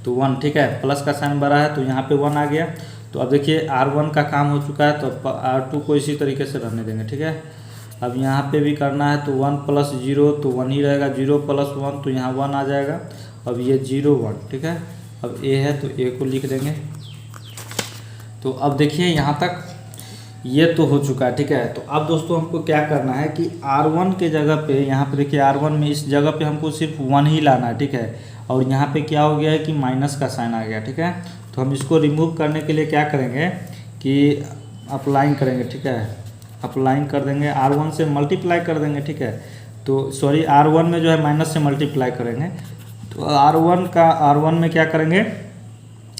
S1: तो 1, ठीक है। प्लस का साइन बड़ा है तो यहाँ पे 1 आ गया। तो अब देखिए R1 का काम हो चुका है, तो R2 को इसी तरीके से रहने देंगे, ठीक है। अब यहाँ पे भी करना है, तो 1 + 0 तो 1 ही रहेगा, 0 + 1 तो यहाँ 1 आ जाएगा। अब ये 0 1, ठीक है। अब A है तो A को लिख देंगे। तो अब देखिए यहाँ तक ये तो हो चुका है, ठीक है। तो अब दोस्तों हमको क्या करना है कि R1 के जगह पे, यहाँ पे देखिए R1 में इस जगह पे हमको सिर्फ 1 ही लाना है, ठीक है। और यहाँ पे क्या हो गया है कि माइनस का साइन आ गया, ठीक है। तो हम इसको रिमूव करने के लिए क्या करेंगे कि अप्लाइन करेंगे, ठीक है। अप्लाइन कर देंगे, R1 से मल्टीप्लाई कर देंगे, ठीक है। तो सॉरी, R1 में जो है माइनस से मल्टीप्लाई करेंगे। तो R1 में क्या करेंगे,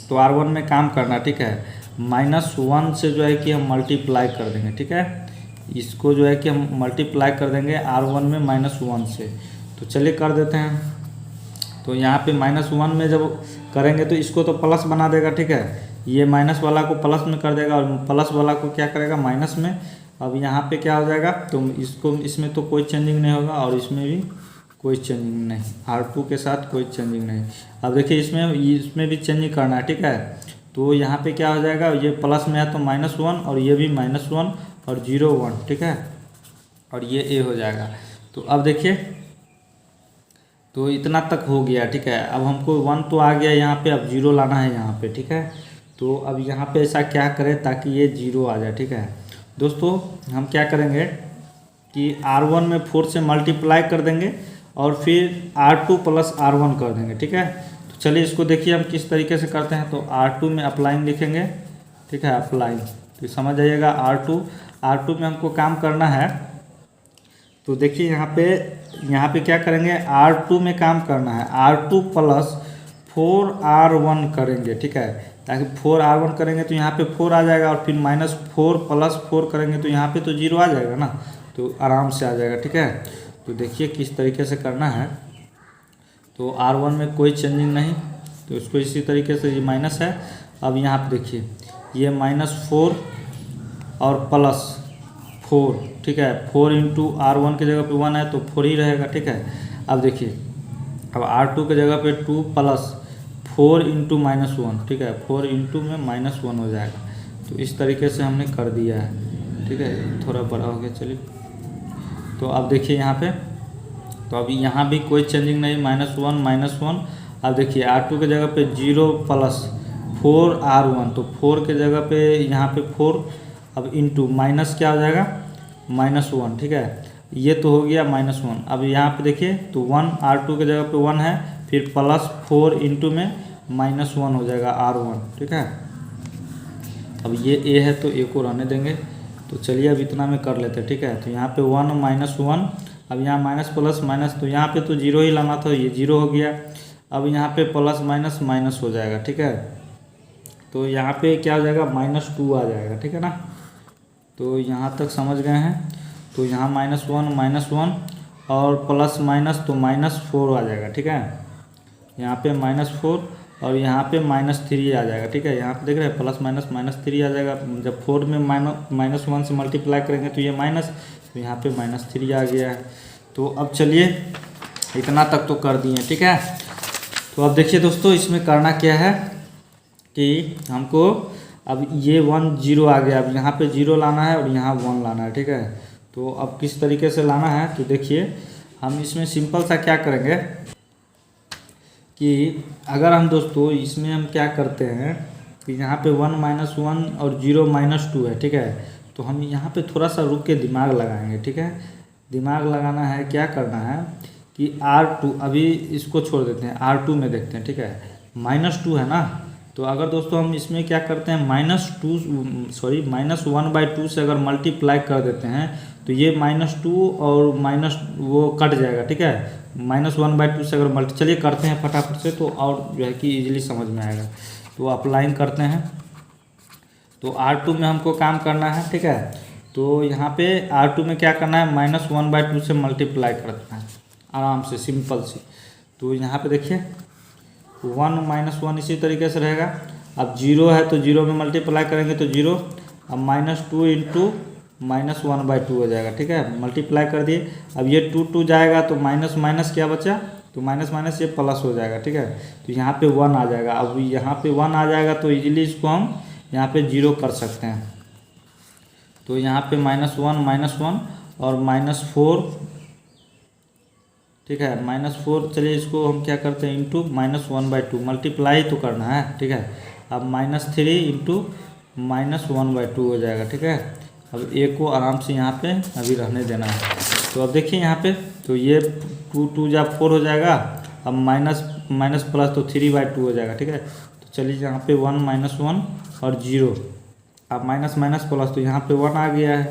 S1: तो R1 में काम करना, ठीक है। -1 से जो है कि हम मल्टीप्लाई कर देंगे, ठीक है। इसको जो है कि हम मल्टीप्लाई कर देंगे R1 में -1 से। तो चलिए कर देते हैं। तो यहाँ पे -1 में जब करेंगे तो इसको तो प्लस बना देगा, ठीक है। ये माइनस वाला को प्लस में कर देगा और प्लस वाला को क्या करेगा, माइनस में। अब यहाँ पे क्या हो जाएगा, तो इसको इसमें तो कोई चेंजिंग नहीं होगा और इसमें भी कोई चेंजिंग नहीं, R2 के साथ कोई चेंजिंग नहीं। अब देखिए इसमें भी चेंजिंग करना है, ठीक है। तो यहाँ पे क्या हो जाएगा, ये प्लस में है तो -1 और ये भी -1 और 0 1, ठीक है। और ये A हो जाएगा। तो अब देखिए, तो इतना तक हो गया, ठीक है। अब हमको 1 तो आ गया यहाँ पे, अब 0 लाना है यहाँ पे, ठीक है। तो अब यहाँ पे ऐसा क्या करें ताकि ये 0 आ जाए, ठीक है। दोस्तों हम क्या करेंगे कि R1 में 4 से मल्टीप्लाई कर देंगे और फिर R2 + R1 कर देंगे, ठीक है। तो चलिए इसको देखिए हम किस तरीके से करते हैं। तो R2 में अप्लाइंग लिखेंगे, ठीक है, अप्लाइंग। तो समझ जाइएगा R2 में हमको काम करना है। तो देखिए यहाँ पे क्या करेंगे, R2 में काम करना है, R2 + 4R1 करेंगे, ठीक है। ताकि 4R1 करेंगे तो यहाँ पे 4 आ जाएगा और फिर -4 + 4 करेंगे तो यहाँ पे तो 0 आ जाएगा ना, तो आराम से आ जाएगा, ठीक है। तो देखिए किस तरीके से करना है। तो R1 में कोई चेंजिंग नहीं, तो इसको इसी तरीके से, ये माइनस है। अब यहाँ पे देखिए ये -4 और +4, ठीक है। 4 × R1 के जगह पे 1 है तो 4 ही रहेगा, ठीक है। अब देखिए, अब R2 के जगह पे 2 + 4 × -1, ठीक है। 4 × में -1 हो जाएगा। तो इस तरीके से हमने कर दिया है, ठीक है। थोड़ा बड़ा हो गया, चलिए। तो अब देखिए यहाँ पे, तो अभी यहाँ भी कोई चेंजिंग नहीं, -1 -1। अब देखिए R2 के जगह पे 0 + 4R1, तो 4 के जगह पे यहाँ पे 4, अब इंटू माइनस क्या हो जाएगा, -1, ठीक है। ये तो हो गया -1। अब यहाँ पे देखिए तो 1 R2 के जगह पे 1 है, फिर +4 × में -1 हो जाएगा R1, ठीक है। अब ये A है तो A को रहने देंगे। तो चलिए अब इतना में कर लेते हैं, ठीक है। तो यहाँ पे 1 -1, अब यहाँ माइनस प्लस माइनस, तो यहाँ पे तो 0 ही लाना था, ये 0 हो गया। अब यहाँ पे प्लस माइनस माइनस हो जाएगा, ठीक है। तो यहाँ पे क्या हो जाएगा, -2 आ जाएगा, ठीक है ना। तो यहाँ तक समझ गए हैं। तो यहाँ -1 और प्लस माइनस तो -4 आ जाएगा, ठीक है। यहाँ पे -4 और यहाँ पे -3 आ जाएगा, ठीक है। यहाँ पे देख रहे हैं प्लस माइनस -3 आ जाएगा। जब 4 में -1 से मल्टीप्लाई करेंगे तो ये माइनस, तो यहाँ पे -3 आ गया है। तो अब चलिए इतना तक तो कर दिए, ठीक है। तो अब देखिए दोस्तों, इसमें करना क्या है कि हमको अब ये 1 0 आ गया, अब यहाँ पे 0 लाना है और यहाँ 1 लाना है, ठीक है। तो अब किस तरीके से लाना है, तो देखिए हम इसमें सिंपल सा क्या करेंगे कि अगर हम दोस्तों इसमें हम क्या करते हैं कि यहाँ पे 1 -1 और 0 -2 है, ठीक है। तो हम यहाँ पे थोड़ा सा रुक के दिमाग लगाएंगे, ठीक है। दिमाग लगाना है, क्या करना है कि R2, अभी इसको छोड़ देते हैं, R2 में देखते हैं, ठीक है। -2 है ना, तो अगर दोस्तों हम इसमें क्या करते हैं -1/2 से अगर मल्टीप्लाई कर देते हैं तो ये -2 और माइनस वो कट जाएगा, ठीक है। -1/2 से अगर चलिए करते हैं फटाफट से, तो और जो है कि इजीली समझ में आएगा। तो अप्लाइंग करते हैं। तो R2 में हमको काम करना है, ठीक है। तो यहाँ पे R2 में क्या करना है, -1/2 से मल्टीप्लाई करना है, आराम से सिंपल सी। तो यहाँ पे देखिए 1 माइनस 1 इसी तरीके से रहेगा। अब 0 है तो 0 में मल्टीप्लाई करेंगे तो 0। अब -2 इंटू -1/2 हो जाएगा, ठीक है, मल्टीप्लाई कर दिए। अब ये 2 जाएगा तो माइनस माइनस क्या बचा, तो माइनस माइनस ये प्लस हो जाएगा, ठीक है। तो यहाँ पे 1 आ जाएगा। अब यहाँ पे 1 आ जाएगा तो इजीली इसको हम यहाँ पे 0 कर सकते हैं। तो यहाँ पे -1 और -4, ठीक है, -4। चलिए इसको हम क्या करते हैं, इंटू -1/2, मल्टीप्लाई तो करना है, ठीक है। अब -3 इंटू -1/2 हो जाएगा, ठीक है। अब ए को आराम से यहाँ पे अभी रहने देना है। तो अब देखिए यहाँ पे, तो ये 2 जा 4 हो जाएगा। अब माइनस माइनस प्लस तो 3/2 हो जाएगा, ठीक है। तो चलिए यहाँ पे 1 -1 और 0। अब माइनस माइनस प्लस तो यहाँ पे 1 आ गया है।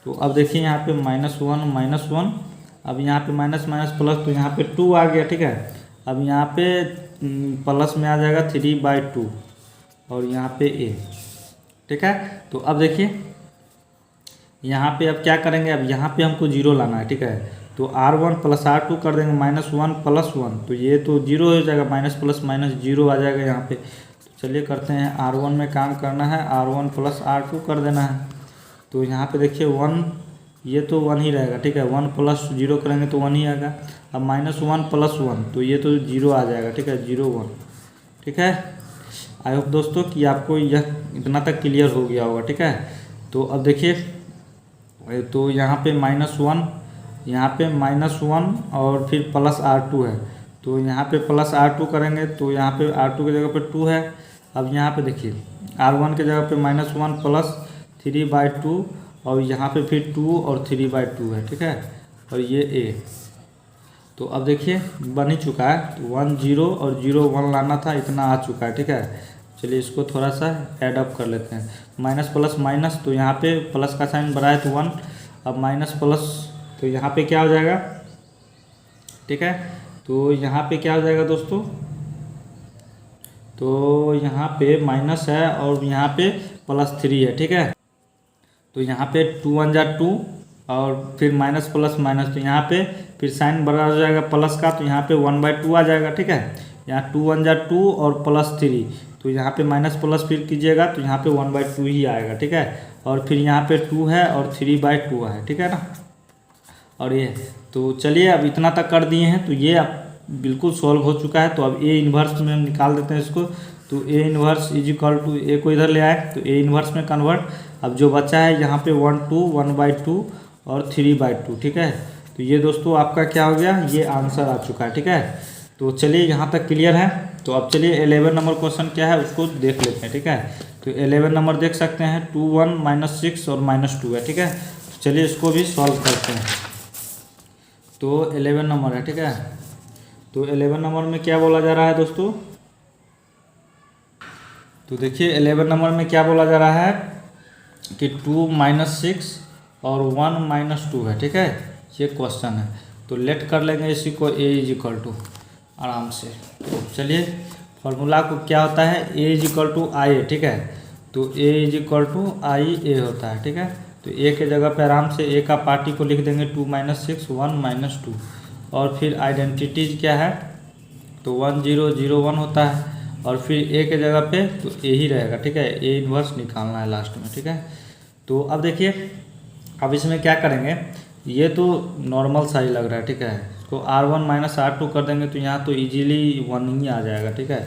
S1: तो अब देखिए यहाँ पे -1 अब यहाँ पे माइनस माइनस प्लस तो यहाँ पे 2 आ गया, ठीक है। अब यहाँ पे प्लस में आ जाएगा 3/2 और यहाँ पे ए, ठीक है। तो अब देखिए यहाँ पे अब क्या करेंगे, अब यहाँ पे हमको 0 लाना है, ठीक है। तो R1 + R2 कर देंगे, -1 + 1 तो ये तो 0 हो जाएगा, माइनस प्लस माइनस 0 आ जाएगा यहाँ पे। तो चलिए करते हैं, R1 में काम करना है, R1 + R2 कर देना है। तो यहाँ पे देखिए 1, ये तो 1 ही रहेगा, ठीक है। 1 + 0 करेंगे तो 1 ही आएगा। अब -1 + 1 तो ये तो 0 आ जाएगा, ठीक है, 0 1, ठीक है। आई होप दोस्तों कि आपको यह इतना तक क्लियर हो गया होगा, ठीक है। तो अब देखिए, तो यहाँ पे -1, यहाँ पे -1 और फिर +R2 है। तो यहाँ पे +R2 करेंगे तो यहाँ पे R2 की जगह पे 2 है। अब यहाँ पे देखिए R1 की जगह पे -1 + 3/2 और यहाँ पे फिर 2 और 3/2 है, ठीक है। और ये ए, तो अब देखिए बन ही चुका है। तो 1 0 और 0 1 लाना था, इतना आ चुका है, ठीक है। चलिए इसको थोड़ा सा ऐड अप कर लेते हैं। माइनस प्लस माइनस, तो यहाँ पे प्लस का साइन बड़ा है तो 1। अब माइनस प्लस तो यहाँ पे क्या हो जाएगा, ठीक है। तो यहाँ पे क्या हो जाएगा दोस्तों, तो यहाँ पे माइनस है और यहाँ पे +3 है, ठीक है। तो यहाँ पे 2 1 जा 2 और फिर माइनस प्लस माइनस, तो यहाँ पे फिर साइन बड़ा हो जाएगा प्लस का, तो यहाँ पे 1/2 आ जाएगा, ठीक है। यहाँ 2 1 जा 2 और +3, तो यहाँ पे माइनस प्लस फिर कीजिएगा तो यहाँ पे 1/2 ही आएगा, ठीक है। और फिर यहाँ पे 2 है और 3/2 है, ठीक है ना। और ये, तो चलिए अब इतना तक कर दिए हैं, तो ये अब बिल्कुल सॉल्व हो चुका है। तो अब ए इन्वर्स में हम निकाल देते हैं इसको। तो ए इन्वर्स = ए को इधर ले आए तो ए इन्वर्स में कन्वर्ट। अब जो बचा है यहाँ पे 1 2 1/2 और 3/2, ठीक है। तो ये दोस्तों आपका क्या हो गया, ये आंसर आ चुका है, ठीक है। तो चलिए यहाँ तक क्लियर है। तो अब चलिए 11 नंबर क्वेश्चन क्या है उसको देख लेते हैं, ठीक है। तो 11 नंबर देख सकते हैं 2 1 -6 और -2 है, ठीक है। तो चलिए इसको भी सॉल्व करते हैं। तो 11 नंबर है, ठीक है। तो 11 नंबर में क्या बोला जा रहा है दोस्तों, तो देखिए 11 नंबर में क्या बोला जा रहा है कि 2 -6 और 1 -2 है, ठीक है। ये क्वेश्चन है। तो लेट कर लेंगे इसी को, A = आराम से। तो चलिए फॉर्मूला को क्या होता है, A = IA, ठीक है। तो A = IA होता है, ठीक है। तो A के जगह पे आराम से A का पार्टी को लिख देंगे 2 -6 1 -2 और फिर आइडेंटिटीज क्या है, तो 1 0 0 1 होता है और फिर A के जगह पे तो A ही रहेगा, ठीक है। A इन्वर्स निकालना है लास्ट में, ठीक है। तो अब देखिए अब इसमें क्या करेंगे, ये तो नॉर्मल सा ही लग रहा है, ठीक है। इसको R1 - R2 कर देंगे तो यहाँ तो इजीली 1 ही आ जाएगा, ठीक है।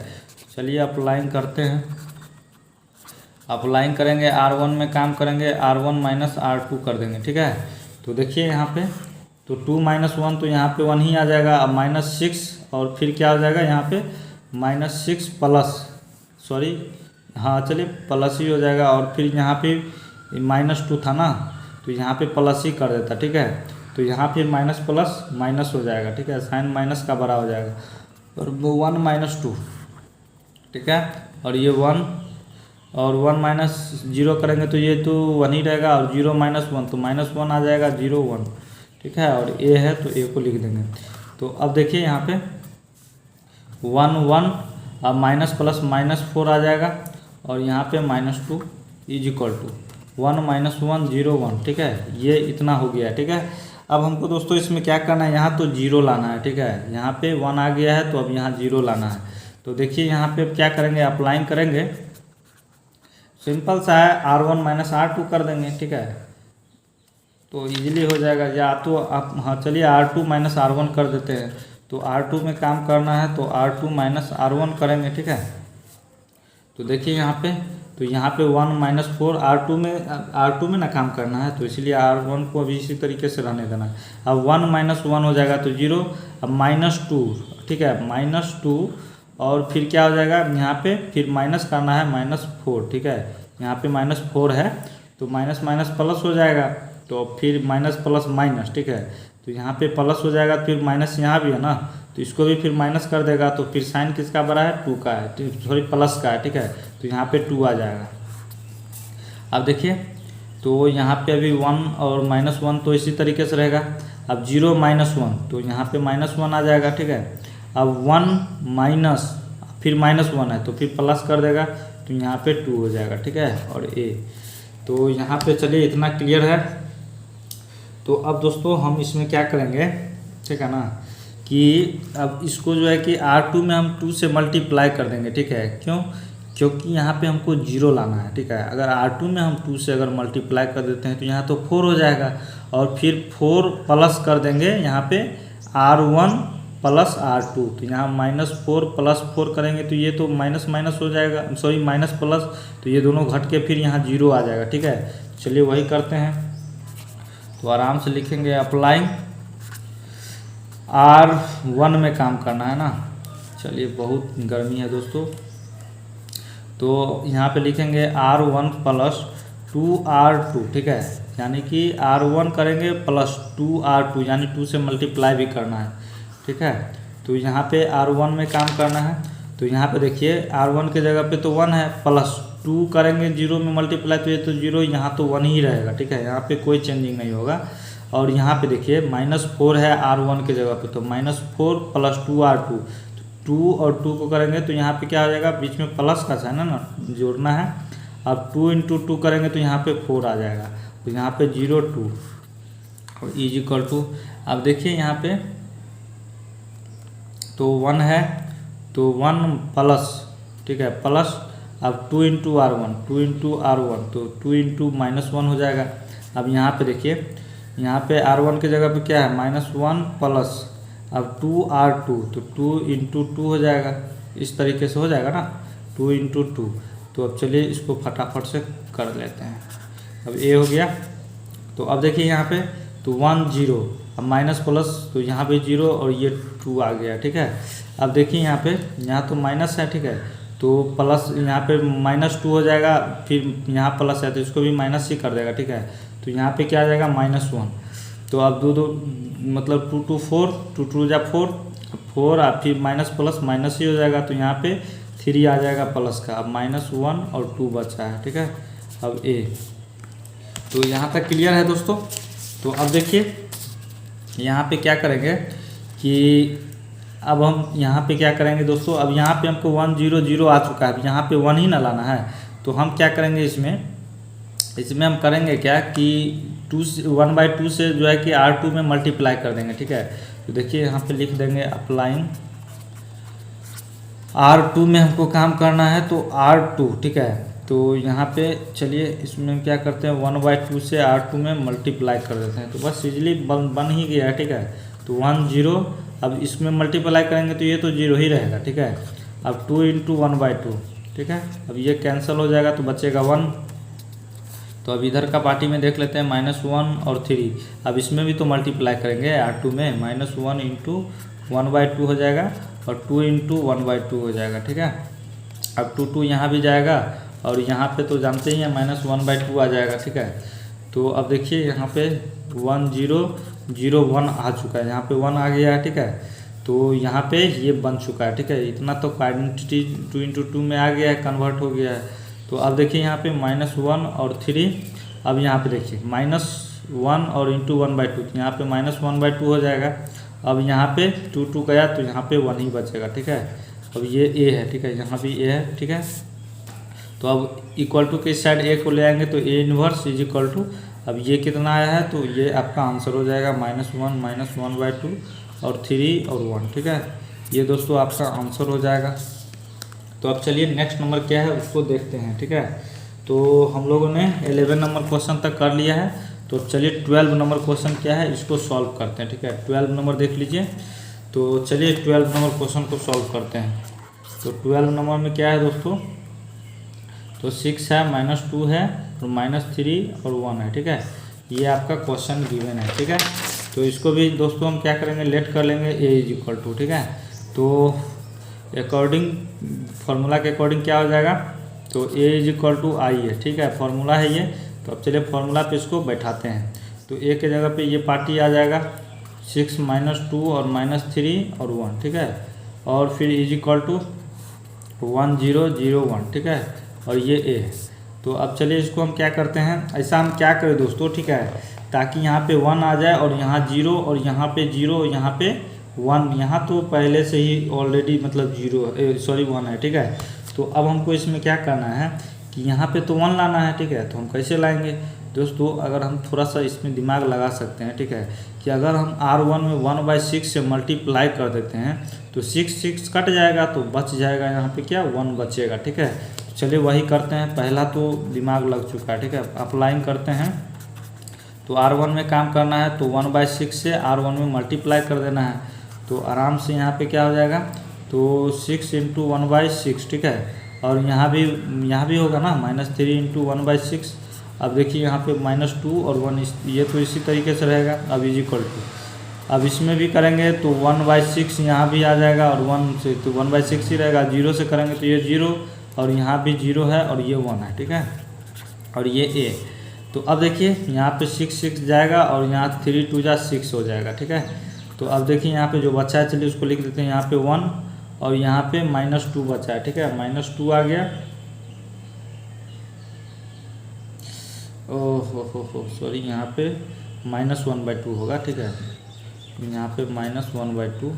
S1: चलिए अप्लाइंग करते हैं। अप्लाइंग करेंगे, R1 में काम करेंगे, R1 - R2 कर देंगे, ठीक है। तो देखिए यहाँ पे तो 2 - 1 तो यहाँ पे 1 ही आ जाएगा। अब -6 और फिर क्या हो जाएगा यहाँ पे -6 प्लस, सॉरी हाँ चलिए प्लस ही हो जाएगा। और फिर यहाँ पे -2 था ना, तो यहाँ पे प्लस ही कर देता, ठीक है। तो यहाँ फिर माइनस प्लस माइनस हो जाएगा, ठीक है। साइन माइनस का बड़ा हो जाएगा और 1 - 2, ठीक है। और ये 1 और 1 - 0 करेंगे तो ये तो 1 ही रहेगा और 0 - 1 तो -1 आ जाएगा, 0 1, ठीक है। और A है तो A को लिख देंगे। तो अब देखिए यहाँ पे 1 1 अब माइनस प्लस -4 आ जाएगा और यहाँ पे -2 = 1 - 1 0 1, ठीक है। ये इतना हो गया, ठीक है। अब हमको दोस्तों इसमें क्या करना है, यहाँ तो 0 लाना है, ठीक है। यहाँ पे 1 आ गया है तो अब यहाँ 0 लाना है। तो देखिए यहाँ पे अब क्या करेंगे, अप्लाइंग करेंगे, सिंपल सा है, R1 माइनस R2 कर देंगे, ठीक है, तो इजीली हो जाएगा। या तो आप, हाँ चलिए R2 माइनस R1 कर देते हैं। तो R2 में काम करना है तो R2 माइनस R1 करेंगे, ठीक है। तो देखिए यहाँ पे, तो यहाँ पे 1 माइनस 4 R2 में ना काम करना है, तो इसलिए R1 को अभी इसी तरीके से रहने देना है। अब 1 माइनस 1 हो जाएगा तो 0, अब -2, ठीक है, -2, और फिर क्या हो जाएगा यहाँ पे, फिर माइनस करना है -4, ठीक है, यहाँ पे -4 है तो माइनस माइनस प्लस हो जाएगा, तो फिर माइनस प्लस माइनस, ठीक है, तो यहाँ पे प्लस हो जाएगा, फिर माइनस यहाँ भी है ना, तो इसको भी फिर माइनस कर देगा, तो फिर साइन किसका बड़ा है, 2 का है, सॉरी प्लस का है, ठीक है, तो यहाँ पे 2 आ जाएगा। अब देखिए, तो यहाँ पे अभी 1 और -1 तो इसी तरीके से रहेगा। अब 0 माइनस 1, तो यहाँ पे -1 आ जाएगा, ठीक है। अब 1 माइनस, फिर -1 है तो फिर प्लस कर देगा, तो यहाँ पे 2 हो जाएगा, ठीक है, और A। तो यहाँ पे चलिए इतना क्लियर है। तो अब दोस्तों हम इसमें क्या करेंगे, ठीक है ना, कि अब इसको जो है कि R2 में हम 2 से मल्टीप्लाई कर देंगे, ठीक है, क्यों, क्योंकि यहाँ पे हमको 0 लाना है, ठीक है। अगर R2 में हम 2 से अगर मल्टीप्लाई कर देते हैं तो यहाँ तो 4 हो जाएगा, और फिर 4 प्लस कर देंगे यहाँ पे R1 प्लस R2, तो यहाँ -4 प्लस 4 करेंगे तो ये तो माइनस माइनस हो जाएगा, सॉरी माइनस प्लस, तो ये दोनों घट के फिर यहाँ 0 आ जाएगा, ठीक है। चलिए वही करते हैं, तो आराम से लिखेंगे, अप्लाइंग R1 में काम करना है ना। चलिए बहुत गर्मी है दोस्तों, तो यहाँ पे लिखेंगे R1 प्लस 2R2, ठीक है, यानी कि R1 करेंगे प्लस 2R2, यानी 2 से मल्टीप्लाई भी करना है, ठीक है। तो यहाँ पे R1 में काम करना है, तो यहाँ पे देखिए R1 के जगह पे तो 1 है, प्लस 2 करेंगे 0 में मल्टीप्लाई, तो ये तो 0, यहाँ तो 1 ही रहेगा, ठीक है, यहाँ पे कोई चेंजिंग नहीं होगा। और यहाँ पे देखिए -4 है R1 के जगह पे, तो -4 प्लस 2R2, 2 और 2 को करेंगे तो यहाँ पे क्या हो जाएगा, बीच में प्लस का साइन है ना, जोड़ना है। अब 2 × 2 करेंगे तो यहाँ पे 4 आ जाएगा, तो यहाँ पे 0 2 और =, अब देखिए यहाँ पे तो 1 है, तो 1 प्लस, ठीक है, प्लस, अब 2 × R1, 2 × R1, तो 2 × -1 हो जाएगा। अब यहाँ पे देखिए, यहाँ पे R1 के जगह पे क्या है, -1 प्लस, अब 2R2, तो 2 × 2 हो जाएगा, इस तरीके से हो जाएगा ना, 2 × 2। तो अब चलिए इसको फटाफट से कर लेते हैं। अब A हो गया, तो अब देखिए यहाँ पे तो 1 0, अब माइनस प्लस, तो यहाँ पे 0 और ये 2 आ गया, ठीक है। अब देखिए यहाँ पे, यहाँ तो माइनस है, ठीक है, तो प्लस यहाँ पे -2 हो जाएगा, फिर यहाँ प्लस है तो इसको भी माइनस ही कर देगा, ठीक है। तो यहाँ पे क्या आ जाएगा, -1, तो अब 2 मतलब 2 2 4, 2 2 जा 4, 4 और फिर माइनस प्लस माइनस ही हो जाएगा, तो यहाँ पे 3 आ जाएगा प्लस का, अब -1 और 2 बचा है, ठीक है। अब A, तो यहाँ तक क्लियर है दोस्तों। तो अब देखिए यहाँ पे क्या करेंगे कि अब हम यहाँ पे क्या करेंगे दोस्तों, अब यहाँ पे हमको 1 0 0 आ चुका है, अब यहाँ पे 1 ही ना लाना है, तो हम क्या करेंगे इसमें हम करेंगे क्या कि 1/2 से जो है कि R2 में मल्टीप्लाई कर देंगे, ठीक है। तो देखिए यहाँ पे लिख देंगे, अप्लाइंग R2 में हमको काम करना है, तो R2, ठीक है। तो यहाँ पे चलिए इसमें क्या करते हैं, 1/2 से R2 में मल्टीप्लाई कर देते हैं, तो बस इजीली बन ही गया है, ठीक है। तो 1 0, अब इसमें मल्टीप्लाई करेंगे तो ये तो 0 ही रहेगा, ठीक है। अब 2 × 1/2, ठीक है, अब ये कैंसिल हो जाएगा तो बचेगा 1। तो अब इधर का पार्टी में देख लेते हैं, -1 और 3, अब इसमें भी तो मल्टीप्लाई करेंगे R2 में, -1 × 1/2 हो जाएगा और 2 × 1/2 हो जाएगा, ठीक है। अब 2 2 यहाँ भी जाएगा, और यहाँ पे तो जानते ही हैं -1/2 आ जाएगा, ठीक है। तो अब देखिए यहाँ पे 1 0 0 1 आ चुका है, यहाँ पे 1 आ गया है, ठीक है। तो यहाँ पे ये बन चुका है, ठीक है, इतना तो आइडेंटिटी 2 × 2 में आ गया है, कन्वर्ट हो गया है। तो अब देखिए यहाँ पे -1 और 3, अब यहाँ पे देखिए -1 और × 1/2, तो यहाँ पे -1/2 हो जाएगा। अब यहाँ पे 2 2 गया तो यहाँ पे 1 ही बचेगा, ठीक है। अब ये A है, ठीक है, यहाँ भी A है, ठीक है। तो अब इक्वल टू के इस साइड A को ले आएंगे तो A इन्वर्स =, अब ये कितना आया है, तो ये आपका आंसर हो जाएगा -1 -1/2 और 3 और 1, ठीक है। ये दोस्तों आपका आंसर हो जाएगा। तो अब चलिए नेक्स्ट नंबर क्या है उसको देखते हैं, ठीक है। तो हम लोगों ने 11 नंबर क्वेश्चन तक कर लिया है, तो चलिए 12 नंबर क्वेश्चन क्या है इसको सॉल्व करते हैं, ठीक है। 12 नंबर देख लीजिए, तो चलिए 12 नंबर क्वेश्चन को सॉल्व करते हैं। तो 12 नंबर में क्या है दोस्तों, तो 6 है, -2 है और -3 और 1 है, ठीक है। ये आपका क्वेश्चन गिवन है, ठीक है। तो इसको भी दोस्तों हम क्या करेंगे, लेट कर लेंगे a = ठीक है। तो अकॉर्डिंग फार्मूला के अकॉर्डिंग क्या हो जाएगा, तो a = I है, ठीक है, फार्मूला है ये। तो अब चलिए फार्मूला पे इसको बैठाते हैं। तो a के जगह पे ये पार्टी आ जाएगा 6 -2 और -3 और 1, ठीक है। और फिर = 1 0 0 1, ठीक है, और ये a है। तो अब चलिए इसको हम क्या करते हैं, ऐसा हम क्या करें दोस्तों, ठीक है, ताकि यहाँ पे 1 आ जाए और यहाँ 0 और यहाँ पे 0 यहाँ पे 1, यहाँ तो पहले से ही ऑलरेडी मतलब 1 है, ठीक है। तो अब हमको इसमें क्या करना है कि यहाँ पे तो 1 लाना है, ठीक है। तो हम कैसे लाएंगे दोस्तों, अगर हम थोड़ा सा इसमें दिमाग लगा सकते हैं, ठीक है, कि अगर हम R1 में 1/6 से मल्टीप्लाई कर देते हैं तो 6 कट जाएगा, तो बच जाएगा यहाँ पे क्या, 1 बचेगा, ठीक है। चलिए वही करते हैं, पहला तो दिमाग लग चुका है, ठीक है। अप्लाइंग करते हैं, तो R1 में काम करना है, तो 1/6 से R1 में मल्टीप्लाई कर देना है, तो आराम से यहाँ पे क्या हो जाएगा, तो 6 × 1/6, ठीक है। और यहाँ भी होगा ना -3 × 1/6। अब देखिए यहाँ पे -2 और 1, ये तो इसी तरीके से रहेगा। अब = अब इसमें भी करेंगे तो 1/6 यहाँ भी आ जाएगा और 1 से तो 1/6 ही रहेगा। 0 से करेंगे तो ये 0 और यहाँ भी 0 है और ये 1 है, ठीक है, और ये a। तो अब देखिए यहाँ पे 6 जाएगा और यहाँ 3 × 2 = 6 हो जाएगा, ठीक है। तो अब देखिए यहाँ पे जो बचा है, चलिए उसको लिख देते हैं, यहाँ पे 1 और यहाँ पे -2 बचा है, ठीक है, -2 आ गया। ओहो सॉरी, यहाँ पे -1/2 होगा, ठीक है, यहाँ पे -1/2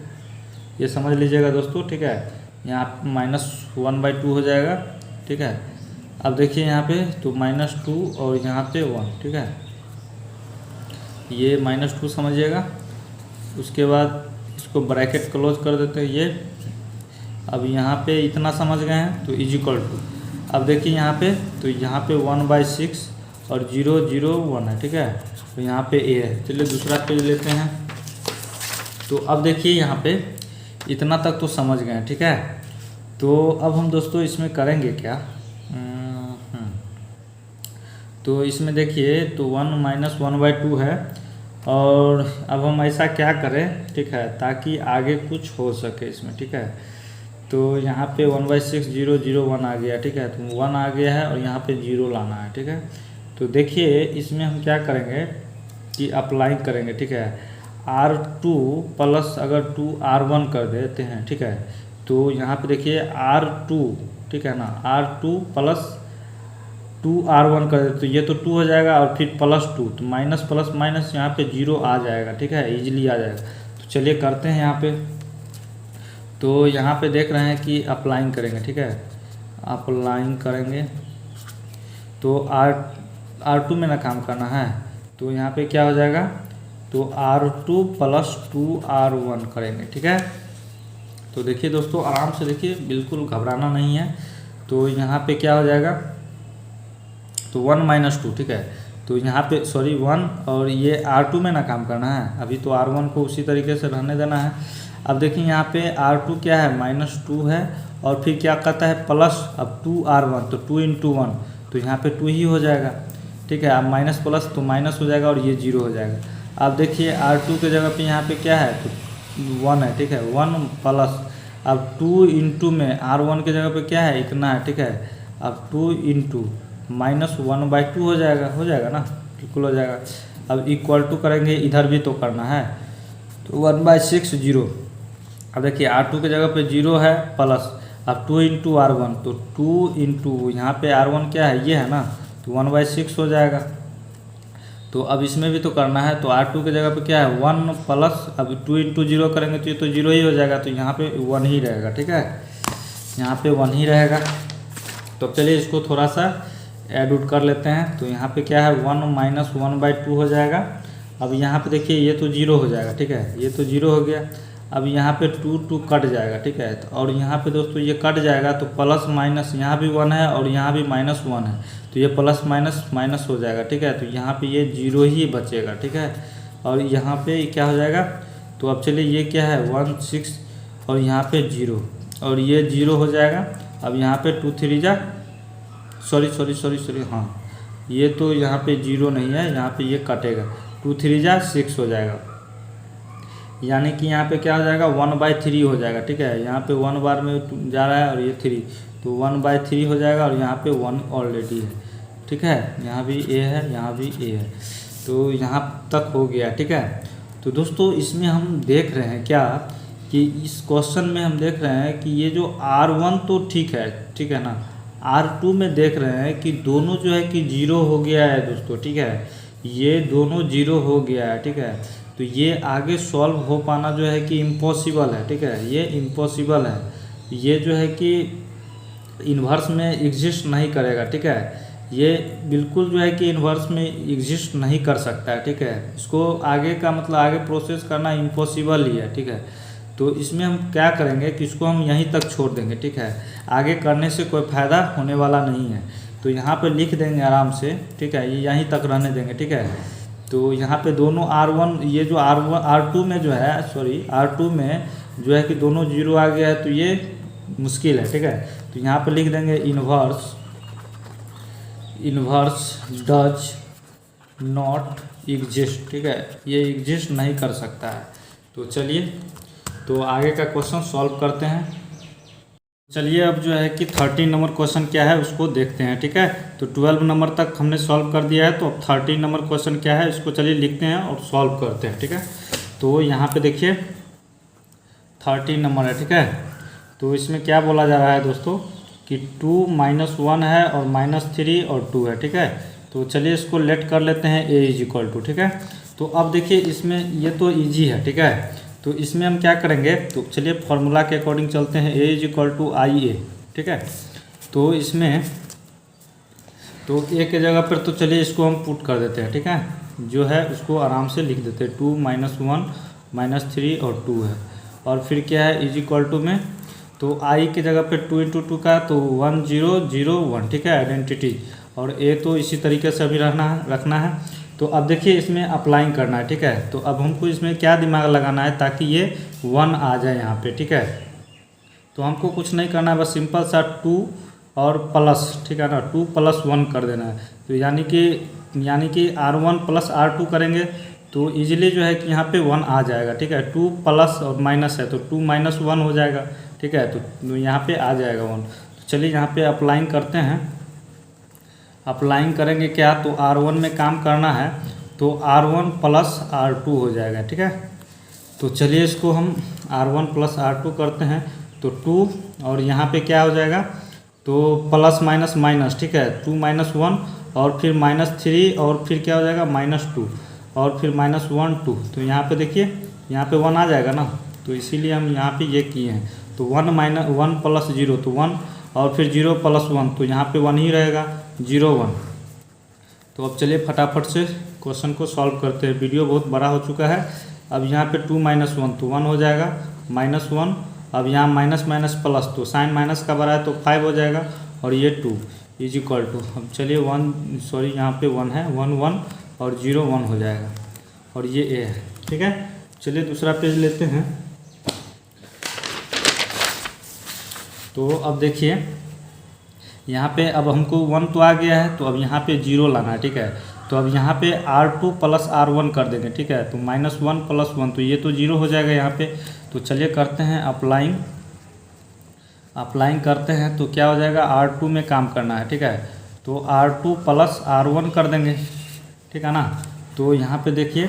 S1: ये समझ लीजिएगा दोस्तों, ठीक है। यहाँ -1/2 हो जाएगा, ठीक है। अब देखिए यहाँ पे तो -2 और यहाँ पे 1, ठीक है, ये -2 समझिएगा। उसके बाद इसको ब्रैकेट क्लोज कर देते हैं ये। अब यहाँ पे इतना समझ गए हैं, तो = अब देखिए यहाँ पे, तो यहाँ पे 1/6 और 0 0 1 है, ठीक है, तो यहाँ पे a है। चलिए दूसरा पेज लेते हैं। तो अब देखिए यहाँ पे इतना तक तो समझ गए हैं, ठीक है। तो अब हम दोस्तों इसमें करेंगे क्या, तो इसमें देखिए तो 1 - 1/2 है, और अब हम ऐसा क्या करें, ठीक है, ताकि आगे कुछ हो सके इसमें, ठीक है। तो यहाँ पे 1/6 0 0 1 आ गया, ठीक है, तो 1 आ गया है और यहाँ पे 0 लाना है, ठीक है। तो देखिए इसमें हम क्या करेंगे कि अप्लाई करेंगे, ठीक है, R2 प्लस अगर 2R1 कर देते हैं, ठीक है, तो यहाँ पे देखिए R2, ठीक है ना, R2 प्लस 2R1 कर देते तो ये तो 2 हो जाएगा और फिर +2, तो माइनस प्लस माइनस यहाँ पे 0 आ जाएगा, ठीक है, इजीली आ जाएगा। तो चलिए करते हैं यहाँ पे। तो यहाँ पे देख रहे हैं कि अप्लाइंग करेंगे, ठीक है, अप्लाइंग करेंगे तो R2 में ना काम करना है, तो यहाँ पे क्या हो जाएगा, तो R2 + 2R1 करेंगे, ठीक है। तो देखिए दोस्तों आराम से देखिए, बिल्कुल घबराना नहीं है। तो यहाँ पे क्या हो जाएगा, तो 1 - 2, ठीक है, तो यहाँ पे सॉरी 1 और ये R2 में ना काम करना है, अभी तो R1 को उसी तरीके से रहने देना है। अब देखिए यहाँ पे R2 क्या है, -2 है, और फिर क्या कहता है प्लस, अब 2R1, तो 2 × 1, तो यहाँ पे 2 ही हो जाएगा, ठीक है। अब माइनस प्लस तो माइनस हो जाएगा और ये 0 हो जाएगा। अब देखिए R2 के जगह पे यहाँ पे क्या है, तो 1 है, ठीक है, 1 प्लस, अब 2 × में R1 के जगह पे क्या है, इतना है, ठीक है, अब 2 × -1/2 हो जाएगा ना, बिल्कुल हो जाएगा। अब = करेंगे, इधर भी तो करना है, तो 1/6 0। अब देखिए R2 के जगह पे 0 है प्लस, अब 2 × R1, तो 2 × यहाँ पे R1 क्या है, ये है ना, तो 1/6 हो जाएगा। तो अब इसमें भी तो करना है, तो R2 के जगह पे क्या है, 1 प्लस, अब 2 × 0 करेंगे तो ये तो 0 ही हो जाएगा, तो यहाँ पे 1 ही रहेगा, ठीक है, यहाँ पे 1 ही रहेगा। तो चलिए इसको थोड़ा सा ऐड उड कर लेते हैं। तो यहाँ पे क्या है, 1 - 1/2 हो जाएगा। अब यहाँ पे देखिए ये तो 0 हो जाएगा, ठीक है, ये तो 0 हो गया। अब यहाँ पे 2 कट जाएगा, ठीक है। तो और यहाँ पे दोस्तों ये कट जाएगा तो प्लस माइनस यहाँ भी 1 है और यहाँ भी -1 है, तो ये प्लस माइनस माइनस हो जाएगा, ठीक है। तो यहाँ पे ये 0 ही बचेगा, ठीक है। और यहाँ पे क्या हो जाएगा, तो अब चलिए ये क्या है 1 6 और यहाँ पे 0 और ये 0 हो जाएगा। अब यहाँ पे 2 3 जा सॉरी हाँ, ये तो यहाँ पे 0 नहीं है, यहाँ पे ये कटेगा, 2 3 जा 6 हो जाएगा, यानी कि यहाँ पे क्या हो जाएगा 1/3 हो जाएगा, ठीक है। यहाँ पे 1 बार में जा रहा है और ये 3, तो 1/3 हो जाएगा और यहाँ पे 1 ऑलरेडी है, ठीक है। यहाँ भी a है, यहाँ भी a है, तो यहाँ तक हो गया, ठीक है। तो दोस्तों इसमें हम देख रहे हैं क्या कि इस क्वेश्चन में हम देख रहे हैं कि ये जो R1 तो ठीक है ना, R2 में देख रहे हैं कि दोनों जो है कि 0 हो गया है दोस्तों, ठीक है। ये दोनों 0 हो गया है, ठीक है। तो ये आगे सॉल्व हो पाना जो है कि इम्पॉसिबल है, ठीक है, ये इम्पॉसिबल है, ये जो है कि इन्वर्स में एग्जिस्ट नहीं करेगा, ठीक है। ये बिल्कुल जो है कि इन्वर्स में एग्जिस्ट नहीं कर सकता है, ठीक है। इसको आगे का मतलब आगे प्रोसेस करना इम्पॉसिबल ही है, ठीक है। तो इसमें हम क्या करेंगे कि इसको हम यहीं तक छोड़ देंगे, ठीक है, आगे करने से कोई फ़ायदा होने वाला नहीं है। तो यहाँ पे लिख देंगे आराम से, ठीक है, ये यहीं तक रहने देंगे, ठीक है। तो यहाँ पे दोनों R1 ये जो R2 में जो है R2 में जो है कि दोनों 0 आ गया है, तो ये मुश्किल है, ठीक है। तो यहाँ पे लिख देंगे इन्वर्स डज नॉट एग्जिस्ट, ठीक है, ये एग्जिस्ट नहीं कर सकता है। तो चलिए तो आगे का क्वेश्चन सॉल्व करते हैं। चलिए अब जो है कि 13 नंबर क्वेश्चन क्या है उसको देखते हैं, ठीक है। तो 12 नंबर तक हमने सॉल्व कर दिया है, तो अब 13 नंबर क्वेश्चन क्या है इसको चलिए लिखते हैं और सॉल्व करते हैं, ठीक है। तो यहाँ पे देखिए 13 नंबर है, ठीक है। तो इसमें क्या बोला जा रहा है दोस्तों कि 2 - 1 है और -3 और 2 है, ठीक है। तो चलिए इसको लेट कर लेते हैं a = ठीक है। तो अब देखिए इसमें ये तो ईजी है, ठीक है। तो इसमें हम क्या करेंगे, तो चलिए फॉर्मूला के अकॉर्डिंग चलते हैं, a = IA, ठीक है। तो इसमें तो a के जगह पर तो चलिए इसको हम पुट कर देते हैं, ठीक है, जो है उसको आराम से लिख देते हैं 2 - 1 -3 और 2 है। और फिर क्या है = में तो i के जगह पे 2 × 2 का तो 1 0 0 1, ठीक है, आइडेंटिटी। और a तो इसी तरीके से अभी रखना है। तो अब देखिए इसमें अप्लाइंग करना है, ठीक है। तो अब हमको इसमें क्या दिमाग लगाना है ताकि ये 1 आ जाए यहाँ पे, ठीक है। तो हमको कुछ नहीं करना है, बस सिंपल सा 2 और प्लस, ठीक है ना, 2 + 1 कर देना है। तो यानी कि R1 + R2 करेंगे तो इजीली जो है कि यहाँ पे 1 आ जाएगा, ठीक है। 2 प्लस और माइनस है तो 2 - 1 हो जाएगा, ठीक है। तो यहाँ पे आ जाएगा 1। तो चलिए यहाँ पे अप्लाइंग करते हैं। अप्लाइंग करेंगे क्या, तो R1 में काम करना है तो R1 + R2 हो जाएगा, ठीक है। तो चलिए इसको हम R1 + R2 करते हैं तो 2 और यहाँ पे क्या हो जाएगा तो प्लस माइनस माइनस, ठीक है, 2 - 1 और फिर -3 और फिर क्या हो जाएगा -2 और फिर -1 2। तो यहाँ पे देखिए यहाँ पे 1 आ जाएगा ना, तो इसीलिए हम यहाँ पे ये किए हैं। तो 1 + 0 तो 1 और फिर 0 + 1 तो यहाँ पे 1 ही रहेगा, 0 1। तो अब चलिए फटाफट से क्वेश्चन को सॉल्व करते हैं, वीडियो बहुत बड़ा हो चुका है। अब यहाँ पे 2 - 1 तो 1 हो जाएगा, -1। अब यहाँ माइनस माइनस प्लस तो साइन माइनस का बड़ा है तो 5 हो जाएगा और ये 2 = अब चलिए यहाँ पे 1 है, 1 1 और 0 1 हो जाएगा और ये a है, ठीक है। चलिए दूसरा पेज लेते हैं। तो अब देखिए यहाँ पे अब हमको 1 तो आ गया है, तो अब यहाँ पे 0 लाना है, ठीक है। तो अब यहाँ पे R2 + R1 कर देंगे, ठीक है। तो -1 + 1 तो ये तो 0 हो जाएगा यहाँ पे। तो चलिए करते हैं अप्लाइंग करते हैं तो क्या हो जाएगा, R2 में काम करना है, ठीक है। तो R2 + R1 कर देंगे, ठीक है ना। तो यहाँ पे देखिए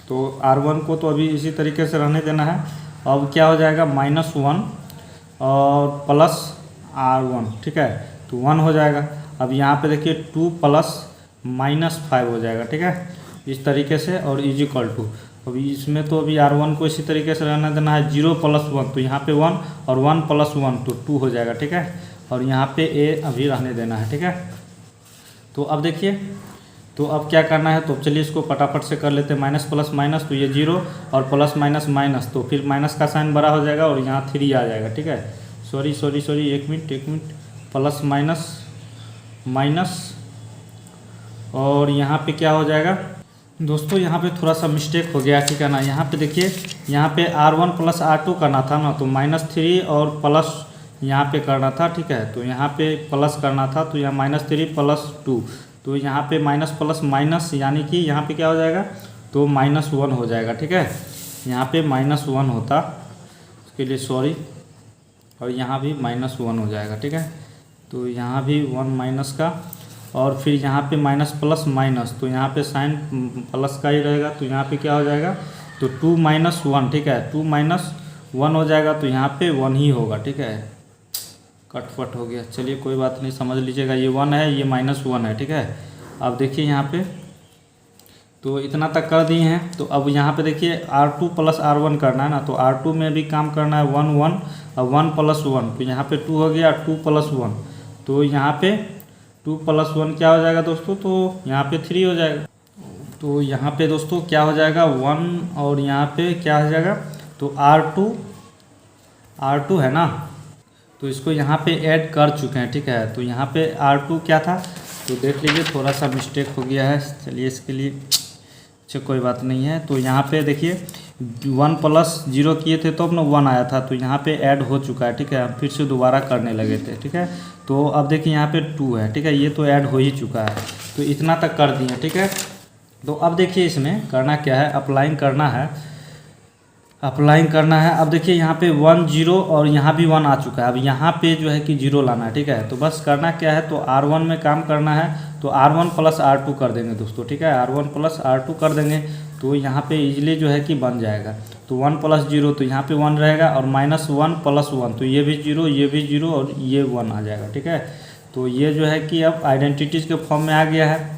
S1: तो R1 को तो अभी इसी तरीके से रहने देना है। अब क्या हो जाएगा -1 और प्लस R1, ठीक है, तो 1 हो जाएगा। अब यहाँ पे देखिए 2 + -5 हो जाएगा, ठीक है, इस तरीके से और = अभी इसमें तो अभी R1 को इसी तरीके से रहना देना है। 0 + 1 तो यहाँ पे 1 और 1 + 1 तो 2 हो जाएगा, ठीक है। और यहाँ पे a अभी रहने देना है, ठीक है। तो अब देखिए तो अब क्या करना है, तो चलिए इसको फटाफट से कर लेते हैं। माइनस प्लस माइनस, तो ये 0 और प्लस माइनस माइनस, तो फिर माइनस का साइन बड़ा हो जाएगा और यहाँ 3 आ जाएगा। ठीक है, sorry 1 minute, plus minus minus, और यहाँ पे क्या हो जाएगा दोस्तों, यहाँ पे थोड़ा सा मिस्टेक हो गया। ठीक है ना, यहाँ पे देखिए, यहाँ पे R1 प्लस R2 करना था ना, तो -3 और प्लस यहाँ पे करना था। ठीक है, तो यहाँ पे प्लस करना था, तो यहाँ -3 + 2, तो यहाँ पे माइनस प्लस माइनस, यानी कि यहाँ पे क्या हो जाएगा, तो -1 हो जाएगा। ठीक है, यहाँ पे -1 होता, उसके लिए सॉरी, और यहाँ भी -1 हो जाएगा। ठीक है, तो यहाँ भी 1 माइनस का, और फिर यहाँ पे माइनस प्लस माइनस, तो यहाँ पे साइन प्लस का ही रहेगा, तो यहाँ पे क्या हो जाएगा, तो 2 - 1। ठीक है, 2 - 1 हो जाएगा, तो यहाँ पे 1 ही होगा। ठीक है, कटफट हो गया, चलिए कोई बात नहीं, समझ लीजिएगा, ये 1 है, ये -1 है। ठीक है, अब देखिए यहाँ पे, तो इतना तक कर दिए हैं। तो अब यहाँ पे देखिए R2 + R1 करना है ना, तो R2 में भी काम करना है 1 1 और 1 + 1, तो यहाँ पे 2 हो गया, 2 + 1, तो यहाँ पे 2 + 1 क्या हो जाएगा दोस्तों, तो यहाँ पे 3 हो जाएगा। तो यहाँ पे दोस्तों क्या हो जाएगा 1, और यहाँ पे क्या हो जाएगा, तो R2 है ना, तो इसको यहाँ पे ऐड कर चुके हैं। ठीक है, तो यहाँ पे R2 क्या था, तो देख लीजिए, थोड़ा सा मिस्टेक हो गया है, चलिए इसके लिए अच्छा कोई बात नहीं है। तो यहाँ पे देखिए 1 + 0 किए थे तो अपना 1 आया था, तो यहाँ पे ऐड हो चुका है। ठीक है, फिर से दोबारा करने लगे थे। ठीक है, तो अब देखिए यहाँ पे 2 है। ठीक है, ये तो ऐड हो ही चुका है, तो इतना तक कर दिए। ठीक है, तो अब देखिए इसमें करना क्या है, अप्लाइंग करना है। अब देखिए यहाँ पे 1 0 और यहाँ भी 1 आ चुका है। अब यहाँ पे जो है कि 0 लाना है। ठीक है, तो बस करना क्या है, तो R1 में काम करना है, तो R1 + R2 कर देंगे दोस्तों। ठीक है, R1 + R2 कर देंगे, तो यहाँ पे इजीली जो है कि बन जाएगा। तो 1 + 0, तो यहाँ पे 1 रहेगा, और -1 + 1, तो ये भी 0, ये भी 0 और ये 1 आ जाएगा। ठीक है, तो ये जो है कि अब आइडेंटिटीज़ के फॉर्म में आ गया है।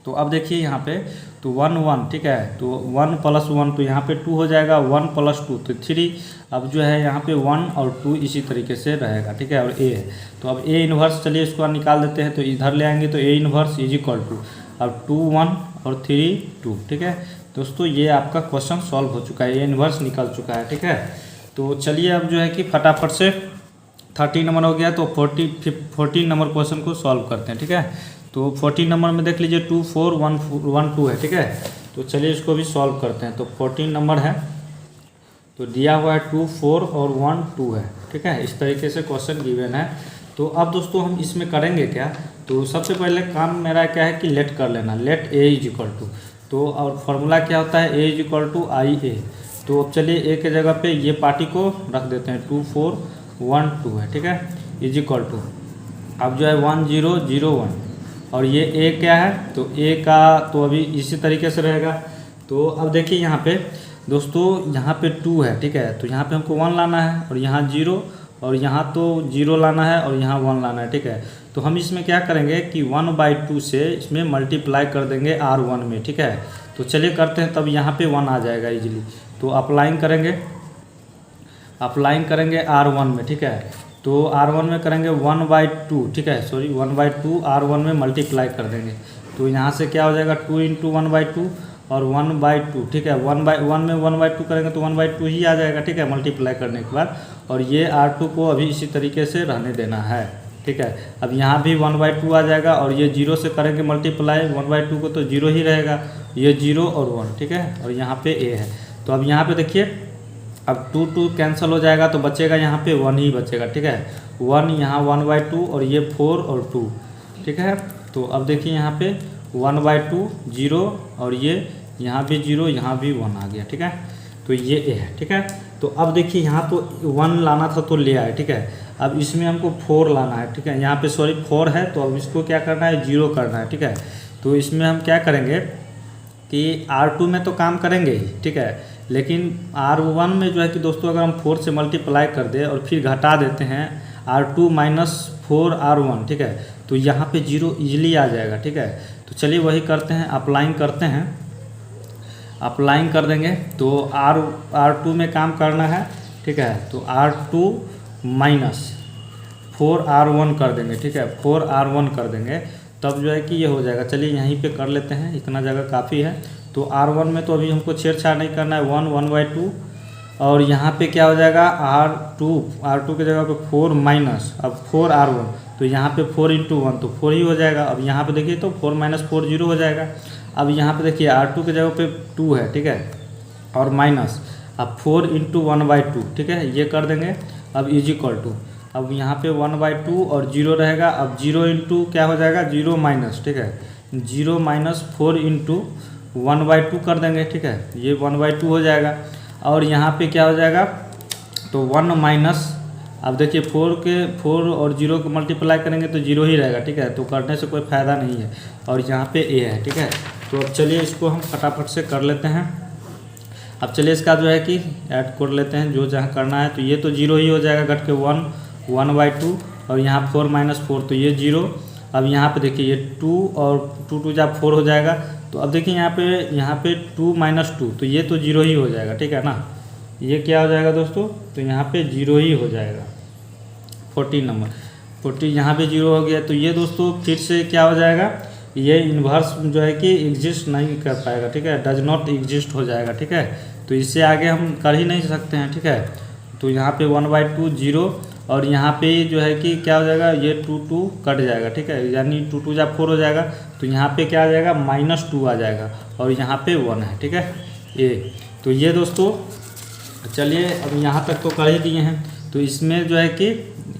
S1: तो अब देखिए यहाँ पे, तो 1 1, ठीक है, तो 1 + 1, तो यहाँ पे 2 हो जाएगा, 1 + 2 तो 3। अब जो है यहाँ पे 1 और 2 इसी तरीके से रहेगा। ठीक है, और A है, तो अब A इन्वर्स, चलिए इसको निकाल देते हैं, तो इधर ले आएंगे, तो A इन्वर्स = अब 2 1 और 3 2। ठीक है दोस्तों, ये आपका क्वेश्चन सॉल्व हो चुका है, A इन्वर्स निकल चुका है। ठीक है, तो चलिए अब जो है कि फटाफट से 30 नंबर हो गया, तो 14 नंबर क्वेश्चन को सॉल्व करते हैं। ठीक है, तो 14 नंबर में देख लीजिए 2 4 1 1 2 है। ठीक है, तो चलिए इसको भी सॉल्व करते हैं। तो 14 नंबर है, तो दिया हुआ है 2 4 और 1 2 है। ठीक है, इस तरीके से क्वेश्चन गिवन है। तो अब दोस्तों हम इसमें करेंगे क्या, तो सबसे पहले काम मेरा क्या है कि लेट कर लेना, लेट A = तो और फार्मूला क्या होता है, A = IA। तो अब चलिए A के जगह पे ये पार्टी को रख देते हैं, 2 4 1 2 है। ठीक है, = अब जो है 1 0 0 1, और ये A क्या है, तो A का तो अभी इसी तरीके से रहेगा। तो अब देखिए यहाँ पे दोस्तों, यहाँ पे 2 है। ठीक है, तो यहाँ पे हमको 1 लाना है, और यहाँ 0, और यहाँ तो 0 लाना है, और यहाँ 1 लाना है। ठीक है, तो हम इसमें क्या करेंगे कि 1/2 से इसमें मल्टीप्लाई कर देंगे R1 में। ठीक है, तो चलिए करते हैं, तब यहाँ पे 1 आ जाएगा इजीली। तो अप्लाइंग करेंगे R1 में। ठीक है, तो R1 में करेंगे 1/2। ठीक है, सॉरी 1/2 R1 में मल्टीप्लाई कर देंगे, तो यहाँ से क्या हो जाएगा 2 × 1/2 और 1/2। ठीक है, 1/1 में 1/2 करेंगे तो 1/2 ही आ जाएगा। ठीक है, मल्टीप्लाई करने के बाद, और ये R2 को अभी इसी तरीके से रहने देना है। ठीक है, अब यहाँ भी 1/2 आ जाएगा, और ये 0 से करेंगे मल्टीप्लाई 1/2 को, तो 0 ही रहेगा, ये 0 और 1। ठीक है, और यहाँ पे A है, तो अब यहाँ पे देखिए, अब 2 2 कैंसिल हो जाएगा, तो बचेगा यहाँ पे 1 ही बचेगा। ठीक है, 1 यहाँ 1/2, और ये 4 और 2। ठीक है, तो अब देखिए यहाँ पे 1/2 0, और ये यहाँ भी 0, यहाँ भी 1 आ गया। ठीक है, तो ये A है। ठीक है, तो अब देखिए यहाँ तो 1 लाना था तो ले आए। ठीक है, अब इसमें हमको 4 लाना है। ठीक है, यहाँ पे सॉरी 4 है, तो अब इसको क्या करना है, 0 करना है। ठीक है, तो इसमें हम क्या करेंगे कि R2 में तो काम करेंगे ही। ठीक है, लेकिन R1 में जो है कि दोस्तों, अगर हम 4 से मल्टीप्लाई कर दे और फिर घटा देते हैं R2 - 4 R1। ठीक है, तो यहाँ पे 0 इजीली आ जाएगा। ठीक है, तो चलिए वही करते हैं, अप्लाइंग कर देंगे। तो R2 में काम करना है। ठीक है, तो R2 - 4 R1 कर देंगे। ठीक है, 4 R1 कर देंगे, तब जो है कि ये हो जाएगा। चलिए यहीं पे कर लेते हैं, इतना जगह काफ़ी है। तो R1 में तो अभी हमको छेड़छाड़ नहीं करना है, 1/2 और यहाँ पे क्या हो जाएगा R2 की जगह पे 4 माइनस, अब 4R1 तो यहाँ पे 4 × 1 तो 4 ही हो जाएगा। अब यहाँ पे देखिए तो 4 - 4 0 हो जाएगा। अब यहाँ पे देखिए R2 की जगह पे 2 है, ठीक है, और माइनस अब 4 × 1/2, ठीक है, ये कर देंगे। अब =, अब यहाँ पे 1/2 और 0 रहेगा। अब 0 × क्या हो जाएगा 0 माइनस, ठीक है, 0 - 4 × 1/2 कर देंगे, ठीक है, ये 1/2 हो जाएगा। और यहाँ पे क्या हो जाएगा तो 1 माइनस, अब देखिए 4 और 0 को मल्टीप्लाई करेंगे तो 0 ही रहेगा, ठीक है, तो करने से कोई फ़ायदा नहीं है। और यहाँ पे a है, ठीक है। तो अब चलिए इसको हम फटाफट से कर लेते हैं। अब चलिए इसका जो है कि ऐड कर लेते हैं जो जहाँ करना है। तो ये तो 0 ही हो जाएगा, घट के 1/2 और यहाँ 4 - 4 तो ये 0। अब यहाँ पे देखिए ये 2 और 2 2 जा 4 हो जाएगा। तो अब देखिए यहाँ पे 2 - 2 तो ये तो 0 ही हो जाएगा, ठीक है ना। ये क्या हो जाएगा दोस्तों, तो यहाँ पे 0 ही हो जाएगा। 14 नंबर 40 यहाँ पे 0 हो गया। तो ये दोस्तों फिर से क्या हो जाएगा, ये इन्वर्स जो है कि एग्जिस्ट नहीं कर पाएगा, ठीक है, डज नॉट एग्जिस्ट हो जाएगा, ठीक है। तो इससे आगे हम कर ही नहीं सकते हैं, ठीक है। तो यहाँ पे 1/2 0 और यहाँ पे जो है कि क्या हो जाएगा, ये 2 2 कट जाएगा, ठीक है, यानी 2 2 जा 4 हो जाएगा। तो यहाँ पे क्या आ जाएगा -2 आ जाएगा और यहाँ पे 1 है, ठीक है, ये। तो ये दोस्तों चलिए अब यहाँ तक तो कर ही दिए हैं। तो इसमें जो है कि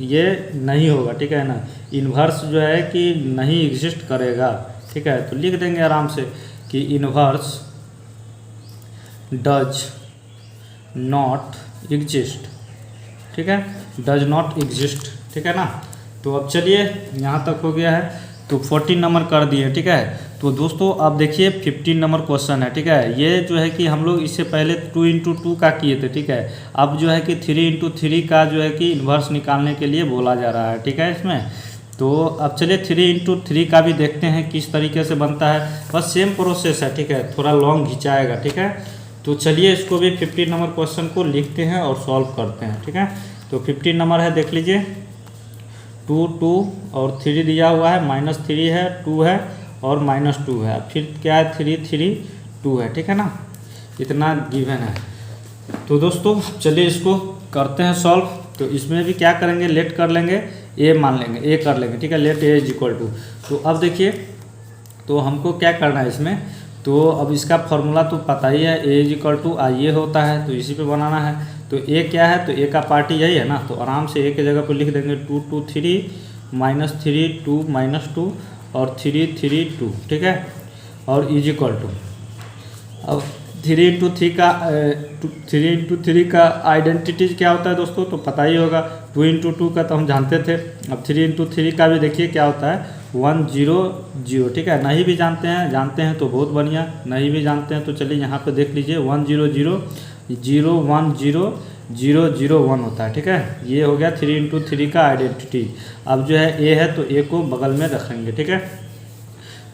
S1: ये नहीं होगा, ठीक है ना, इन्वर्स जो है कि नहीं एग्जिस्ट करेगा, ठीक है। तो लिख देंगे आराम से कि इन्वर्स डज नॉट एग्जिस्ट, ठीक है, डज नॉट एग्जिस्ट, ठीक है ना। तो अब चलिए यहाँ तक हो गया है। तो 14 नंबर कर दिए, ठीक है। तो दोस्तों अब देखिए 15 नंबर क्वेश्चन है, ठीक है। ये जो है कि हम लोग इससे पहले 2 × 2 का किए थे, ठीक है। अब जो है कि 3 × 3 का जो है कि इन्वर्स निकालने के लिए बोला जा रहा है, ठीक है इसमें। तो अब चलिए 3 × 3 का भी देखते हैं किस तरीके से बनता है। बस सेम प्रोसेस है, ठीक है, थोड़ा लॉन्ग खिंचाएगा, ठीक है। तो चलिए इसको भी 15 नंबर क्वेश्चन को लिखते हैं और सॉल्व करते हैं, ठीक है। तो 15 नंबर है, देख लीजिए 2 2 और 3 दिया हुआ है, -3 है, 2 है और -2 है, फिर क्या है 3 3 2 है, ठीक है ना, इतना गिवन है। तो दोस्तों चलिए इसको करते हैं सॉल्व। तो इसमें भी क्या करेंगे, लेट कर लेंगे, ए मान लेंगे, ए कर लेंगे, ठीक है, लेट ए =। तो अब देखिए तो हमको क्या करना है इसमें। तो अब इसका फॉर्मूला तो पता ही है, ए = ये होता है, तो इसी पे बनाना है। तो ए क्या है, तो ए का पार्टी यही है ना, तो आराम से ए के जगह पे लिख देंगे 2 2 3 -3 2 -2 और 3 3 2, ठीक है, और =। अब 3 × 3 का आइडेंटिटीज क्या होता है दोस्तों, तो पता ही होगा। 2 × 2 का तो हम जानते थे। अब 3 × 3 का भी देखिए क्या होता है, 1 0 0, ठीक है। नहीं भी जानते हैं तो बहुत बढ़िया, नहीं भी जानते हैं तो चलिए यहाँ पे देख लीजिए 1 0 0 0 1 0 0 0 1 होता है, ठीक है। ये हो गया 3 × 3 का आइडेंटिटी। अब जो है ए है तो ए को बगल में रखेंगे, ठीक है।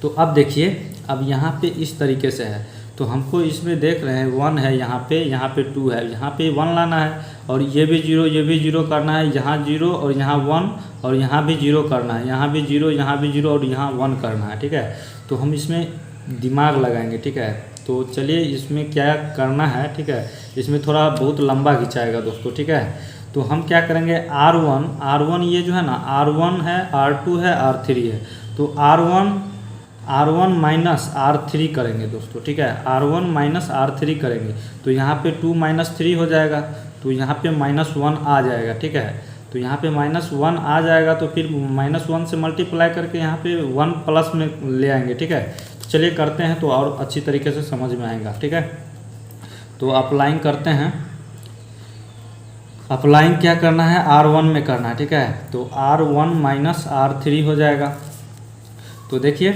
S1: तो अब देखिए अब यहाँ पे इस तरीके से है, तो हमको इसमें देख रहे हैं 1 है यहाँ पे 2 है, यहाँ पे 1 लाना है और ये भी 0 ये भी 0 करना है, यहाँ 0 और यहाँ 1 और यहाँ भी 0 करना है, यहाँ भी 0 यहाँ भी 0 और यहाँ 1 करना है, ठीक है। तो हम इसमें दिमाग लगाएंगे, ठीक है। तो चलिए इसमें क्या करना है, ठीक है, इसमें थोड़ा बहुत लंबा खिंचाएगा दोस्तों, ठीक है। तो हम क्या करेंगे R1 ये जो है ना R1 है, R2 है, R3 है। तो R1 - R3 करेंगे दोस्तों, ठीक है, R1 - R3 करेंगे। तो यहाँ पे 2 - 3 हो जाएगा, तो यहाँ पे -1 आ जाएगा, ठीक है। तो यहाँ पे -1 आ जाएगा तो फिर -1 से मल्टीप्लाई करके यहाँ पे 1 प्लस में ले आएंगे, ठीक है। तो चलिए करते हैं तो और अच्छी तरीके से समझ में आएगा, ठीक है। तो अप्लाइंग करते हैं। अप्लाइंग क्या करना है, R1 में करना है, ठीक है। तो R1 - R3 हो जाएगा। तो देखिए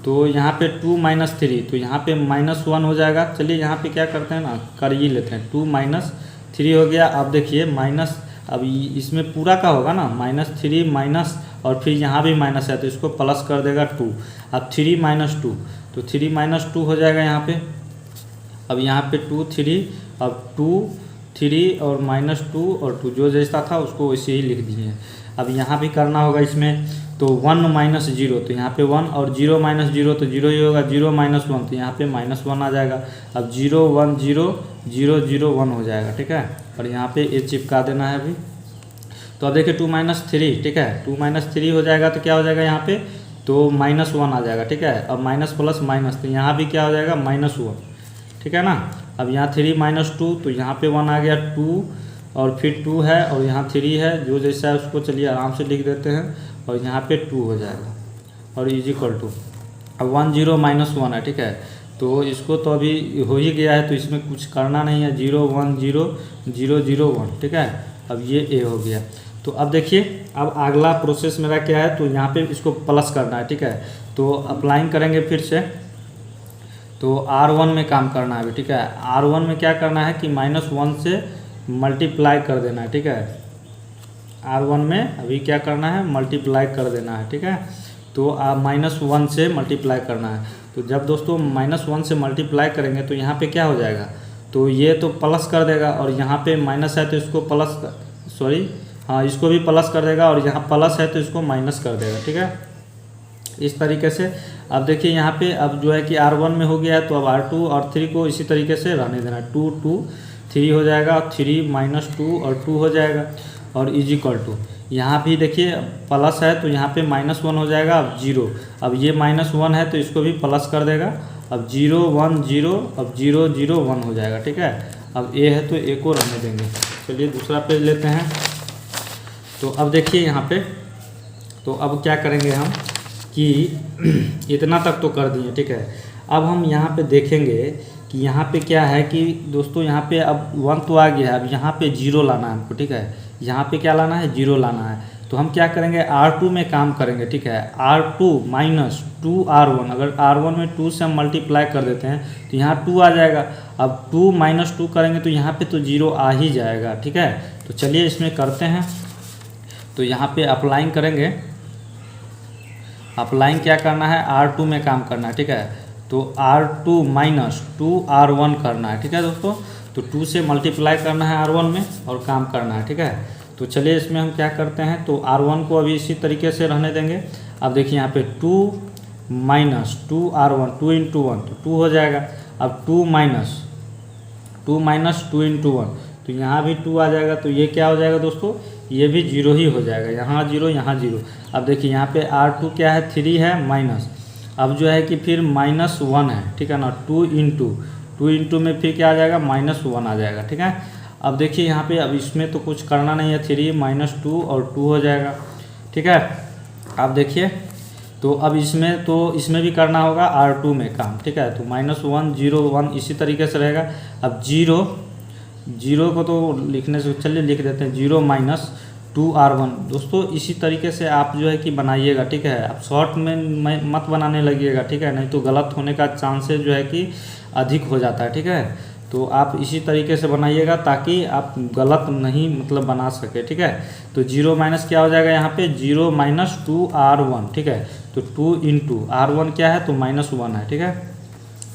S1: तो यहाँ पे 2 - 3 तो यहाँ पे -1 हो जाएगा। चलिए यहाँ पे क्या करते हैं ना, कर ही लेते हैं, 2 - 3 हो गया। अब देखिए माइनस, अब इसमें पूरा का होगा ना, -3 माइनस और फिर यहाँ भी माइनस है तो इसको प्लस कर देगा 2। अब 3 - 2 तो 3 - 2 हो जाएगा यहाँ पे। अब यहाँ पे 2 3, अब 2 3 और -2 और 2 जो जैसा था उसको वैसे ही लिख दिए। अब यहाँ भी करना होगा इसमें, तो 1 माइनस जीरो, तो यहाँ पे 1, और 0 माइनस जीरो तो जीरो ही होगा, 0 माइनस 1 तो यहाँ पे -1 आ जाएगा। अब 0 1 0 0 0 1 हो जाएगा, ठीक है। और यहाँ पे ये चिपका देना है अभी। तो अब देखिए 2 माइनस 3, ठीक है, 2 माइनस 3 हो जाएगा तो क्या हो जाएगा यहाँ पे, तो -1 आ जाएगा, ठीक है। अब माइनस प्लस माइनस, तो यहाँ भी क्या हो जाएगा -1, ठीक है ना। अब यहाँ 3 माइनस 2, तो यहाँ पे 1 आ गया, 2 और फिर 2 है और यहाँ 3 है, जो जैसा है उसको चलिए आराम से लिख देते हैं, और यहाँ पे 2 हो जाएगा और इज इक्वल टू, अब 1 0 -1 है, ठीक है। तो इसको तो अभी हो ही गया है, तो इसमें कुछ करना नहीं है, 0 1 0 0 0 1, ठीक है। अब ये ए हो गया। तो अब देखिए, अब अगला प्रोसेस मेरा क्या है, तो यहाँ पे इसको प्लस करना है, ठीक है। तो अप्लाइंग करेंगे फिर से, तो R1 में काम करना है अभी, ठीक है। R1 में क्या करना है कि -1 से मल्टीप्लाई कर देना है, ठीक है। R1 में अभी क्या करना है, मल्टीप्लाई कर देना है, ठीक है। तो -1 से मल्टीप्लाई करना है। तो जब दोस्तों -1 से मल्टीप्लाई करेंगे तो यहाँ पे क्या हो जाएगा, तो ये तो प्लस कर देगा, और यहाँ पे माइनस है तो इसको प्लस, सॉरी हाँ, इसको भी प्लस कर देगा, और यहाँ प्लस है तो इसको माइनस कर देगा, ठीक है, इस तरीके से। अब देखिए यहाँ पे अब जो है कि R1 में हो गया है, तो अब R2 और 3 को इसी तरीके से रहने देना, 2 2 3 हो जाएगा, 3 -2 और 2 हो जाएगा, और इज इक्वल टू, यहाँ भी देखिए प्लस है तो यहाँ पे -1 हो जाएगा, अब 0, अब ये -1 है तो इसको भी प्लस कर देगा, अब 0 1 0, अब 0 0 1 हो जाएगा, ठीक है। अब ए है तो ए को रहने देंगे। चलिए दूसरा पेज लेते हैं। तो अब देखिए यहाँ पे, तो अब क्या करेंगे हम कि इतना तक तो कर दिए, ठीक है। अब हम यहाँ पे देखेंगे कि यहाँ पे क्या है कि दोस्तों, यहाँ पे अब 1 तो आ गया है, अब यहाँ पे 0 लाना है हमको, ठीक है। यहाँ पे क्या लाना है, 0 लाना है। तो हम क्या करेंगे, R2 में काम करेंगे, ठीक है। R2 माइनस 2R1, अगर R1 में 2 से हम मल्टीप्लाई कर देते हैं तो यहाँ 2 आ जाएगा। अब 2 माइनस 2 करेंगे तो यहाँ पे तो 0 आ ही जाएगा, ठीक है। तो चलिए इसमें करते हैं। तो यहाँ पे अप्लाइंग करेंगे, अप्लाइंग क्या करना है, R2 में काम करना है, ठीक है। तो R2 माइनस 2R1 करना है, ठीक है दोस्तों। तो 2 से मल्टीप्लाई करना है R1 में और काम करना है, ठीक है। तो चलिए इसमें हम क्या करते हैं, तो R1 को अभी इसी तरीके से रहने देंगे। अब देखिए यहाँ पे 2 माइनस 2R1, 2 इंटू 1 तो 2 हो जाएगा। अब 2 माइनस 2 इंटू 1, तो यहाँ भी 2 आ जाएगा। तो ये क्या हो जाएगा दोस्तों, ये भी 0 ही हो जाएगा, यहाँ 0 यहाँ 0। अब देखिए यहाँ पे R2 क्या है, 3 है माइनस, अब जो है कि फिर -1 है, ठीक है ना। 2 इंटू में फिर क्या आ जाएगा, -1 आ जाएगा, ठीक है। अब देखिए यहाँ पे, अब इसमें तो कुछ करना नहीं है, 3 -2 और 2 हो जाएगा, ठीक है। अब देखिए, तो अब इसमें भी करना होगा R2 में काम, ठीक है। तो -1 0 1 इसी तरीके से रहेगा। अब 0 को तो लिखने से, चलिए लिख देते हैं, 0 माइनस 2R1। दोस्तों इसी तरीके से आप जो है कि बनाइएगा, ठीक है। आप शॉर्ट में मत बनाने लगिएगा, ठीक है, नहीं तो गलत होने का चांसेस जो है कि अधिक हो जाता है, ठीक है। तो आप इसी तरीके से बनाइएगा ताकि आप गलत नहीं मतलब बना सके, ठीक है। तो 0 माइनस क्या हो जाएगा यहाँ पे, 0 माइनस 2R1, ठीक है। तो 2 इंटू R1 क्या है, तो -1 है, ठीक है।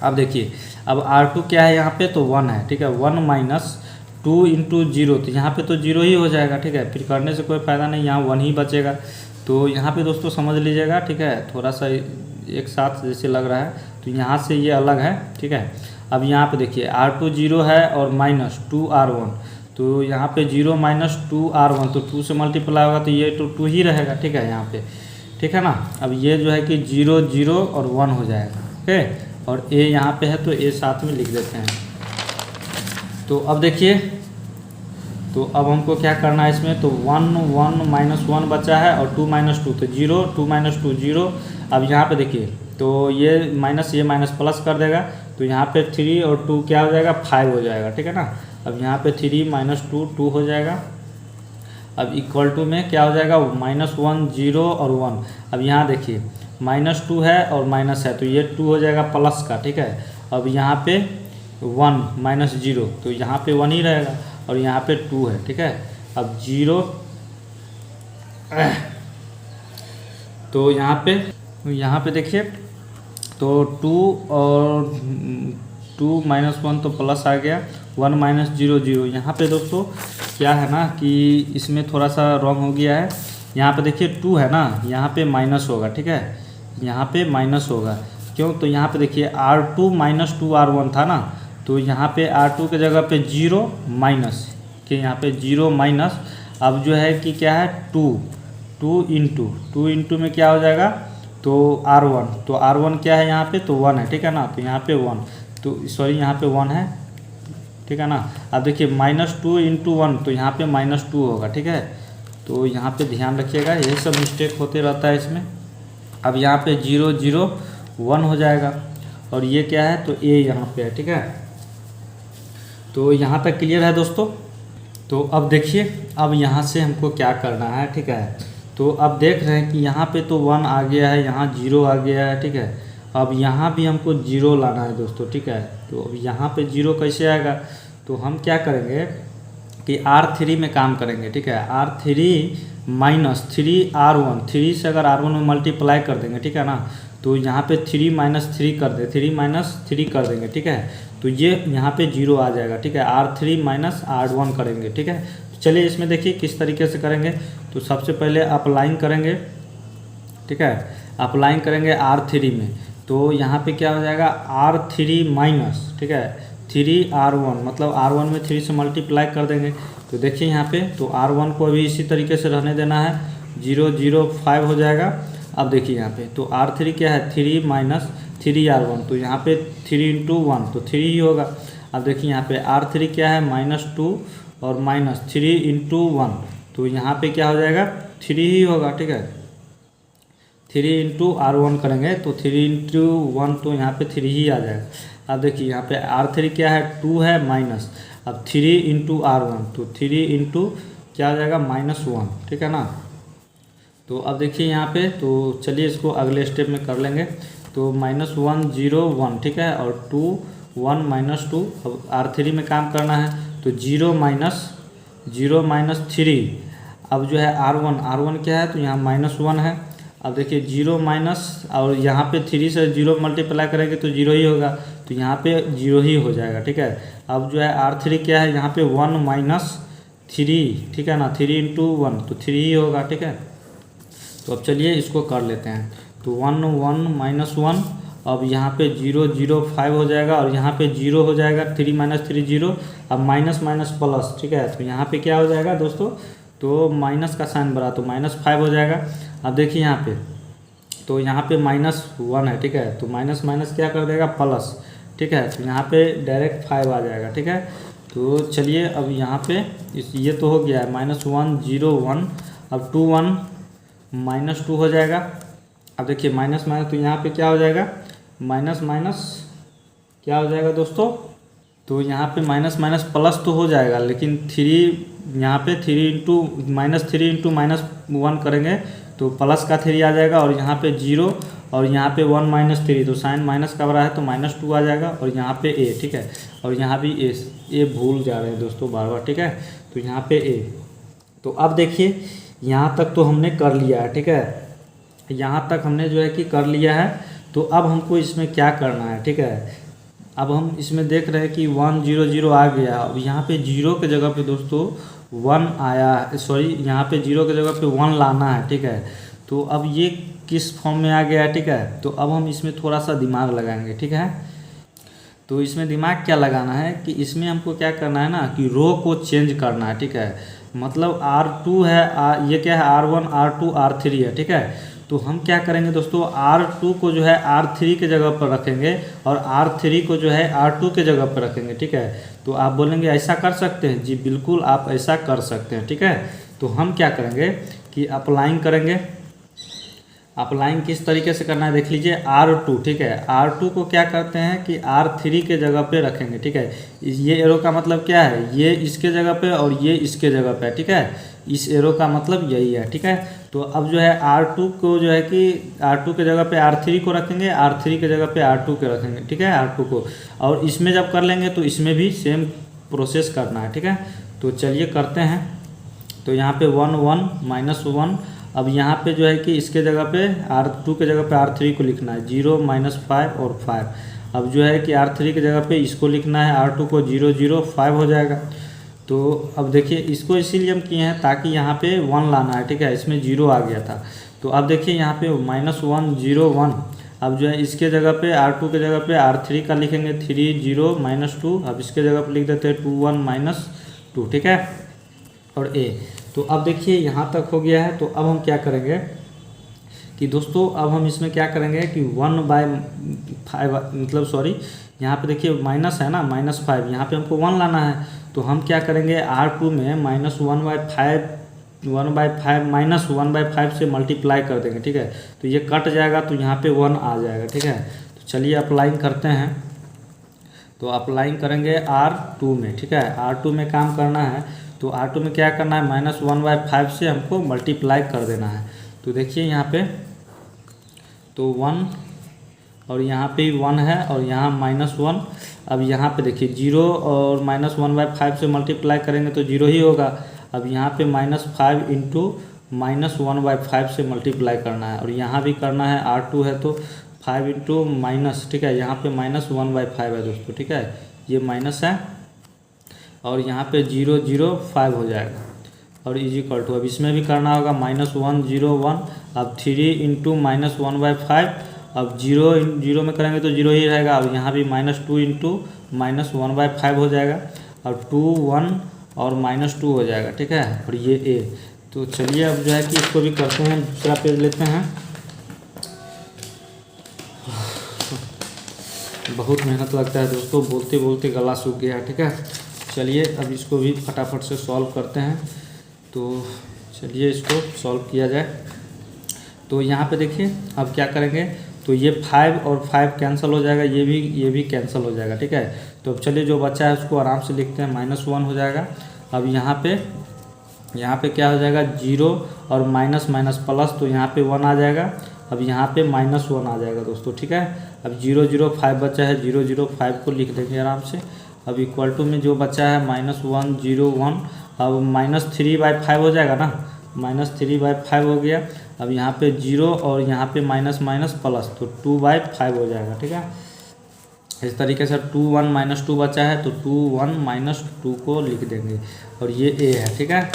S1: अब देखिए, अब R2 क्या है यहाँ पे, तो 1 है, ठीक है। 1 माइनस 2 इंटू 0, तो यहाँ पे तो 0 ही हो जाएगा, ठीक है। फिर करने से कोई फ़ायदा नहीं, यहाँ 1 ही बचेगा। तो यहाँ पे दोस्तों समझ लीजिएगा, ठीक है, थोड़ा सा एक साथ जैसे लग रहा है, तो यहाँ से ये अलग है, ठीक है। अब यहाँ पे देखिए R2 0 है और -2R1, तो यहाँ पे 0 माइनस 2R1, तो 2 से मल्टीप्लाई होगा तो ये तो 2 ही रहेगा, ठीक है यहाँ पे, ठीक है ना। अब ये जो है कि 0 0 और 1 हो जाएगा, ओके। और ए यहाँ पे है तो ए साथ में लिख देते हैं। तो अब देखिए, तो अब हमको क्या करना है इसमें, तो 1 1 -1 बचा है और 2 -2, तो 0 2 -2 0। अब यहाँ पे देखिए, तो ये माइनस प्लस कर देगा, तो यहाँ पे 3 और 2 क्या हो जाएगा, 5 हो जाएगा, ठीक है ना। अब यहाँ पे 3 -2 2 हो जाएगा। अब इक्वल टू में क्या हो जाएगा, -1 0 और 1। अब यहाँ देखिए -2 है और माइनस है, तो ये 2 हो जाएगा प्लस का, ठीक है। अब यहाँ पे 1 -0, तो यहाँ पे 1 ही रहेगा, और यहाँ पे 2 है, ठीक है। अब 0, तो यहाँ पे देखिए, तो 2 और 2 -1 तो प्लस आ गया, 1 -0 0। यहाँ पे दोस्तों क्या है ना कि इसमें थोड़ा सा रॉन्ग हो गया है, यहाँ पे देखिए 2 है ना, यहाँ पे माइनस होगा, ठीक है, यहाँ पे माइनस होगा। क्यों? तो यहाँ पे देखिए R2 माइनस 2R1 था ना, तो यहाँ पे R2 के जगह पे 0 माइनस कि यहाँ पे 0 माइनस, अब जो है कि क्या है 2 इंटू में क्या हो जाएगा, तो R1, तो R1 क्या है यहाँ पे, तो 1 है, ठीक है ना, तो यहाँ पे 1, तो सॉरी यहाँ पे 1 है, ठीक है ना। अब देखिए -2 इंटू 1, तो यहाँ पे -2 होगा, ठीक है, तो यहाँ पे ध्यान रखिएगा, यही सब मिस्टेक होते रहता है इसमें। अब यहाँ पे 0 0 1 हो जाएगा, और ये क्या है, तो A यहाँ पे है, ठीक है। तो यहाँ तक क्लियर है दोस्तों। तो अब देखिए, अब यहाँ से हमको क्या करना है, ठीक है। तो अब देख रहे हैं कि यहाँ पे तो 1 आ गया है, यहाँ 0 आ गया है, ठीक है। अब यहाँ भी हमको 0 लाना है दोस्तों, ठीक है। तो अब यहाँ पे 0 कैसे आएगा, तो हम क्या करेंगे कि R3 में काम करेंगे, ठीक है। R3 माइनस 3R1, 3 से अगर R1 में मल्टीप्लाई कर देंगे, ठीक है ना, तो यहाँ पे 3 माइनस 3 कर दे, 3 माइनस 3 कर देंगे, ठीक है, तो ये यहाँ पे 0 आ जाएगा, ठीक है। R3 माइनस R1 करेंगे, ठीक है। चलिए इसमें देखिए किस तरीके से करेंगे। तो सबसे पहले अप्लाइंग करेंगे, ठीक है, अप्लाइंग करेंगे R3 में, तो यहाँ पे क्या हो जाएगा R3 माइनस, ठीक है, 3R1, मतलब R1 में 3 से मल्टीप्लाई कर देंगे। तो देखिए यहाँ पे, तो R1 को अभी इसी तरीके से रहने देना है, 0 0 5 हो जाएगा। अब देखिए यहाँ पे, तो R3 क्या है, 3 माइनस 3R1, तो यहाँ पे 3 इंटू 1, तो 3 ही होगा। अब देखिए यहाँ पे R3 क्या है, -2 और माइनस 3 इंटू 1, तो यहाँ पे क्या हो जाएगा, 3 ही होगा, ठीक है। 3 इंटू R1 करेंगे, तो 3 इंटू 1, तो यहाँ पे 3 ही आ जाएगा। अब देखिए यहाँ पे R3 क्या है, 2 है माइनस, अब 3 इंटू R1, तो 3 इंटू क्या हो जाएगा, -1, ठीक है ना। तो अब देखिए यहाँ पे, तो चलिए इसको अगले स्टेप में कर लेंगे। तो -1 0 1, ठीक है, और 2 1 -2, अब R3 में काम करना है, तो 0 माइनस 3, अब जो है R1 क्या है, तो यहाँ -1 है। अब देखिए 0 माइनस, और यहाँ पे 3 से 0 मल्टीप्लाई करेंगे तो 0 ही होगा, तो यहाँ पे 0 ही हो जाएगा, ठीक है। अब जो है R3 क्या है, यहाँ पे 1 माइनस 3, ठीक है ना, 3 इंटू 1, तो 3 ही होगा, ठीक है। तो अब चलिए इसको कर लेते हैं। तो 1 1 -1, अब यहाँ पे 0 0 5 हो जाएगा, और यहाँ पे 0 हो जाएगा, 3 माइनस 3 0, अब माइनस माइनस प्लस, ठीक है। तो यहाँ पे क्या हो जाएगा दोस्तों, तो माइनस का साइन बड़ा, तो -5 हो जाएगा। अब देखिए यहाँ पे, तो यहाँ पे -1 है, ठीक है, तो माइनस माइनस क्या कर देगा, प्लस, ठीक है, तो यहाँ पे डायरेक्ट 5 आ जाएगा, ठीक है। तो चलिए अब यहाँ पे ये तो हो गया है, -1 0 1, अब 2 1 -2 हो जाएगा। अब देखिए माइनस माइनस, तो यहाँ पे क्या हो जाएगा, माइनस माइनस क्या हो जाएगा दोस्तों, तो यहाँ पे माइनस माइनस प्लस तो हो जाएगा, लेकिन 3 यहाँ पे 3 इंटू -1 करेंगे तो प्लस का 3 आ जाएगा, और यहाँ पे 0, और यहाँ पे 1 माइनस 3, तो साइन माइनस का बड़ा है, तो -2 आ जाएगा, और यहाँ पे A, ठीक है, और यहाँ भी A भूल जा रहे हैं दोस्तों बार बार, ठीक है, तो यहाँ पे A। तो अब देखिए यहाँ तक तो हमने कर लिया है, ठीक है, यहाँ तक हमने जो है कि कर लिया है। तो अब हमको इसमें क्या करना है, ठीक है। अब हम इसमें देख रहे हैं कि 1 0 0 आ गया, अब यहाँ पे 0 के जगह पे दोस्तों 1 आया, सॉरी यहाँ पे 0 के जगह पे 1 लाना है, ठीक है। तो अब ये किस फॉर्म में आ गया है, ठीक है। तो अब हम इसमें थोड़ा सा दिमाग लगाएंगे, ठीक है। तो इसमें दिमाग क्या लगाना है कि इसमें हमको क्या करना है ना, कि रो को चेंज करना है, ठीक है। मतलब R2 है, ये क्या है, R1 R2 R3 है, ठीक है। तो हम क्या करेंगे दोस्तों, R2 को जो है R3 के जगह पर रखेंगे, और R3 को जो है R2 के जगह पर रखेंगे, ठीक है। तो आप बोलेंगे ऐसा कर सकते हैं, जी बिल्कुल आप ऐसा कर सकते हैं, ठीक है। तो हम क्या करेंगे कि अप्लाइंग करेंगे। अप्लाइंग किस तरीके से करना है देख लीजिए, R2, ठीक है, R2 को क्या करते हैं कि R3 के जगह पे रखेंगे, ठीक है। ये एरो का मतलब क्या है, ये इसके जगह पे और ये इसके जगह पे, ठीक है, इस एरो का मतलब यही है, ठीक है। तो अब जो है R2 को जो है कि R2 के जगह पे R3 को रखेंगे, R3 के जगह पे R2 के रखेंगे, ठीक है, R2 को, और इसमें जब कर लेंगे तो इसमें भी सेम प्रोसेस करना है, ठीक है। तो चलिए करते हैं। तो यहाँ पे 1 1 -1, अब यहाँ पे जो है कि इसके जगह पे R2 के जगह पे R3 को लिखना है, 0 -5 और 5। अब जो है कि R3 की जगह पे इसको लिखना है, R2 को 0 0 5 हो जाएगा। तो अब देखिए इसको इसीलिए हम किए हैं ताकि यहाँ पे 1 लाना है, ठीक है। इसमें 0 आ गया था, तो अब देखिए यहाँ पे -1 0 1। अब जो है इसके जगह पे R2 के जगह पे R3 का लिखेंगे 3 0 -2। अब इसके जगह पे लिख देते हैं 2 1 -2, ठीक है। और A, तो अब देखिए यहाँ तक हो गया है। तो अब हम क्या करेंगे कि दोस्तों अब हम इसमें क्या करेंगे कि 1/5 मतलब सॉरी यहाँ पे देखिए माइनस है ना, -5, यहाँ पे हमको 1 लाना है। तो हम क्या करेंगे R2 में -1/5 से मल्टीप्लाई कर देंगे, ठीक है। तो ये कट जाएगा तो यहाँ पे 1 आ जाएगा, ठीक है। तो चलिए अप्लाइंग करते हैं। तो अप्लाइंग करेंगे R2 में, ठीक है। R2 में काम करना है, तो R2 में क्या करना है, -1/5 से हमको मल्टीप्लाई कर देना है। तो देखिए यहाँ पे तो 1 और यहाँ पे 1 है और यहाँ -1। अब यहाँ पे देखिए 0 और -1/5 से मल्टीप्लाई करेंगे तो 0 ही होगा। अब यहाँ पे -5 इंटू -1/5 से मल्टीप्लाई करना है, और यहाँ भी करना है। R2 है तो 5 इंटू माइनस, ठीक है। यहाँ पे -1/5 है दोस्तों, ठीक है, ये माइनस है। और यहाँ पे 0 0 5 हो जाएगा और इक्वल टू, अब इसमें भी करना होगा -1 0 1। अब 3 इंटू -1/5, अब 0 में करेंगे तो 0 ही रहेगा। अब यहाँ भी -2 इंटू -1/5 हो जाएगा, और 2 1 और -2 हो जाएगा, ठीक है। और ये A, तो चलिए अब जो है कि इसको भी करते हैं, दूसरा पेज लेते हैं। बहुत मेहनत लगता है दोस्तों, बोलते बोलते गला सूख गया है, ठीक है। चलिए अब इसको भी फटाफट से सॉल्व करते हैं। तो चलिए इसको सॉल्व किया जाए। तो यहाँ पे देखिए अब क्या करेंगे, तो ये 5 और 5 कैंसिल हो जाएगा, ये भी कैंसिल हो जाएगा, ठीक है। तो अब चलिए जो बचा है उसको आराम से लिखते हैं, -1 हो जाएगा। अब यहाँ पे क्या हो जाएगा, 0 और माइनस प्लस, तो यहाँ पे 1 आ जाएगा। अब यहाँ पे -1 आ जाएगा दोस्तों, ठीक है। अब 0 0 5 बचा है, 0 0 5 को लिख देंगे आराम से। अब इक्वल टू में जो बचा है -1 0 1, अब -3/5 हो जाएगा ना, -3/5 हो गया। अब यहाँ पे 0 और यहाँ पे माइनस प्लस, तो 2/5 हो जाएगा, ठीक है। इस तरीके से 2 1 -2 बचा है, तो 2 1 -2 को लिख देंगे, और ये A है, ठीक है।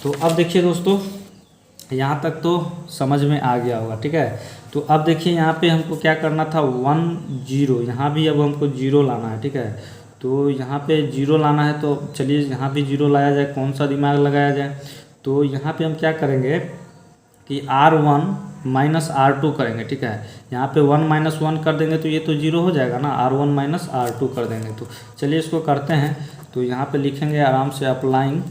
S1: तो अब देखिए दोस्तों यहाँ तक तो समझ में आ गया होगा, ठीक है। तो अब देखिए यहाँ पे हमको क्या करना था, 1 0, यहाँ भी अब हमको 0 लाना है, ठीक है। तो यहाँ पे 0 लाना है, तो चलिए यहाँ भी 0 लाया जाए, कौन सा दिमाग लगाया जाए। तो यहाँ पे हम क्या करेंगे कि R1 -R2 करेंगे, ठीक है। यहाँ पे 1 -1 कर देंगे तो ये तो 0 हो जाएगा ना, R1 -R2 कर देंगे। तो चलिए इसको करते हैं। तो यहाँ पे लिखेंगे आराम से अप्लाइंग,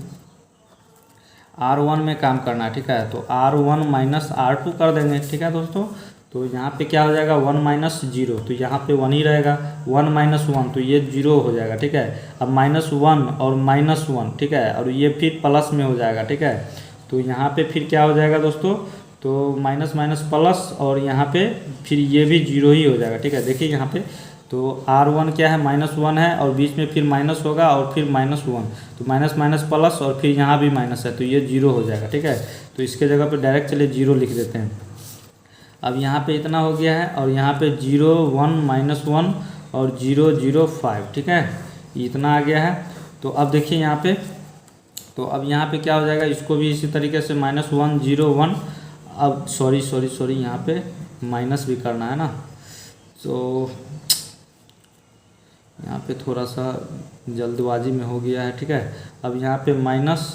S1: R1 में काम करना है, ठीक है। तो R1 -R2 कर देंगे, ठीक है दोस्तों। तो यहाँ पे क्या हो जाएगा, 1 -0, तो यहाँ पे 1 ही रहेगा। 1 -1 तो ये 0 हो जाएगा, ठीक है। अब -1 और -1, ठीक है, और ये फिर प्लस में हो जाएगा, ठीक है। तो यहाँ पे फिर क्या हो जाएगा दोस्तों, तो माइनस प्लस, और यहाँ पे फिर ये भी 0 ही हो जाएगा, ठीक है। देखिए यहाँ पे तो R1 क्या है, -1 है, और बीच में फिर माइनस होगा और फिर -1, तो माइनस प्लस, और फिर यहाँ भी माइनस है, तो ये 0 हो जाएगा, ठीक है। तो इसके जगह पे डायरेक्ट चलिए 0 लिख देते हैं। अब यहाँ पे इतना हो गया है, और यहाँ पे 0 1 -1 और 0 0 5, ठीक है, इतना आ गया है। तो अब देखिए यहाँ पे, तो अब यहाँ पे क्या हो जाएगा, इसको भी इसी तरीके से -1 0 1। अब सॉरी यहाँ पे माइनस भी करना है ना, तो यहाँ पे थोड़ा सा जल्दबाजी में हो गया है, ठीक है। अब यहाँ पे माइनस,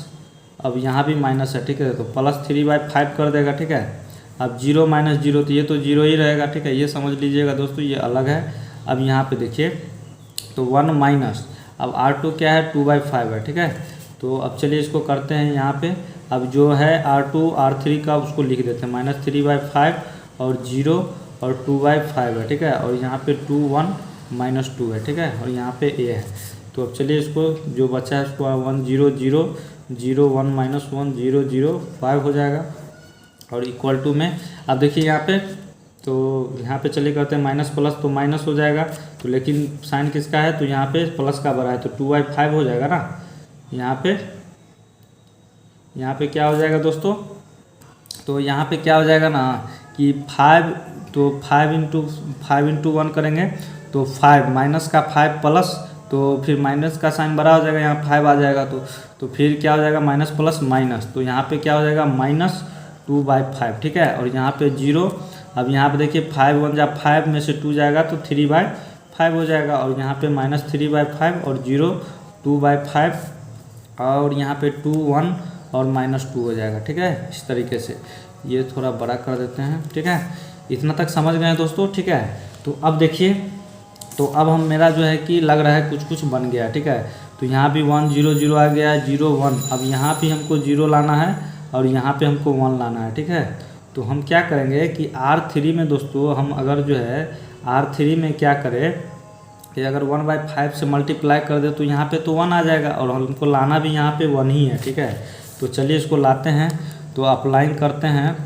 S1: अब यहाँ भी माइनस है, ठीक है, तो +3/5 कर देगा, ठीक है। अब 0 -0, तो ये तो 0 ही रहेगा, ठीक है, ये समझ लीजिएगा दोस्तों, ये अलग है। अब यहाँ पे देखिए तो 1 माइनस, अब R2 क्या है, 2/5 है, ठीक है। तो अब चलिए इसको करते हैं यहाँ पे। अब जो है R2 R3 का उसको लिख देते हैं, -3/5 और 0 और 2/5 है, ठीक है। और यहाँ पे 2 1 -2 है, ठीक है, और यहाँ पे A है। तो अब चलिए इसको जो बचा है उसको 1 0 0 0 1 -1 0 0 5 हो जाएगा, और इक्वल टू में अब देखिए यहाँ पे, तो यहाँ पे चलिए करते हैं माइनस प्लस, तो माइनस हो जाएगा, तो लेकिन साइन किसका है, तो यहाँ पे प्लस का बड़ा है, तो 2/5 हो जाएगा ना। यहाँ पे क्या हो जाएगा दोस्तों, तो यहाँ पे क्या हो जाएगा ना कि 5, तो 5 इंटू 1 करेंगे तो 5 माइनस का 5 प्लस तो फिर माइनस का साइन बड़ा हो जाएगा, यहाँ 5 आ जाएगा। तो फिर क्या हो जाएगा, माइनस प्लस माइनस, तो यहाँ पे क्या हो जाएगा -2/5, ठीक है। और यहाँ पे 0, अब यहाँ पे देखिए 5 1 जा 5 में से 2 जाएगा तो 3/5 हो जाएगा। और यहाँ पे -3/5 और 0 2/5 और यहाँ पे 2 1 और -2 हो जाएगा, ठीक है। इस तरीके से ये थोड़ा बड़ा कर देते हैं, ठीक है। इतना तक समझ गए दोस्तों, ठीक है। तो अब देखिए, तो अब हम मेरा जो है कि लग रहा है कुछ बन गया, ठीक है। तो यहाँ भी 1 0 0 आ गया, 0 1, अब यहाँ भी हमको 0 लाना है और यहाँ पे हमको 1 लाना है, ठीक है। तो हम क्या करेंगे कि R3 में दोस्तों हम अगर जो है R3 में क्या करें कि अगर 1/5 से मल्टीप्लाई कर दे तो यहाँ पे तो 1 आ जाएगा और हमको लाना भी यहाँ पे 1 ही है, ठीक है। तो चलिए इसको लाते हैं, तो अप्लाइन करते हैं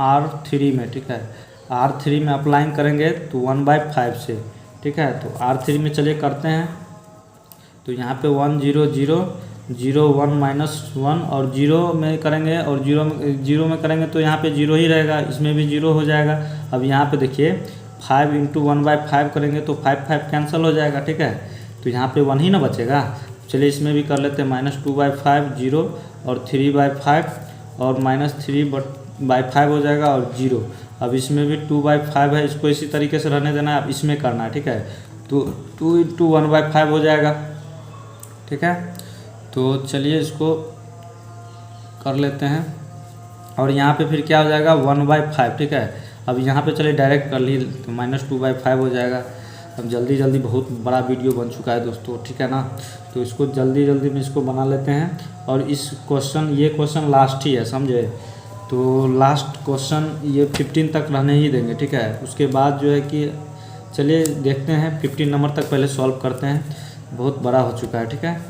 S1: R3 में, ठीक है। R3 में अप्लाइन करेंगे तो 1/5 से, ठीक है। तो R3 में चलिए करते हैं, तो यहाँ पे 1 0 0 0 1 -1 और 0 में करेंगे और 0 में करेंगे तो यहाँ पे 0 ही रहेगा, इसमें भी 0 हो जाएगा। अब यहाँ पे देखिए 5 × 1/5 करेंगे तो 5 5 कैंसिल हो जाएगा, ठीक है। तो यहाँ पे 1 ही ना बचेगा। चलिए इसमें भी कर लेते हैं, -2/5 0 और 3/5 और -3/5 हो जाएगा और 0। अब इसमें भी 2/5 है, इसको इसी तरीके से रहने देना है, अब इसमें करना है, ठीक है। तो 2 × 1/5 हो जाएगा, ठीक है। तो चलिए इसको कर लेते हैं और यहाँ पे फिर क्या हो जाएगा 1/5, ठीक है। अब यहाँ पे चलिए डायरेक्ट कर ली तो -2/5 हो जाएगा। अब जल्दी बहुत बड़ा वीडियो बन चुका है दोस्तों, ठीक है ना। तो इसको जल्दी में इसको बना लेते हैं और इस ये क्वेश्चन लास्ट ही है, समझे। तो लास्ट क्वेश्चन ये 15 तक रहने ही देंगे, ठीक है। उसके बाद जो है कि चलिए देखते हैं 15 नंबर तक पहले सॉल्व करते हैं, बहुत बड़ा हो चुका है, ठीक है।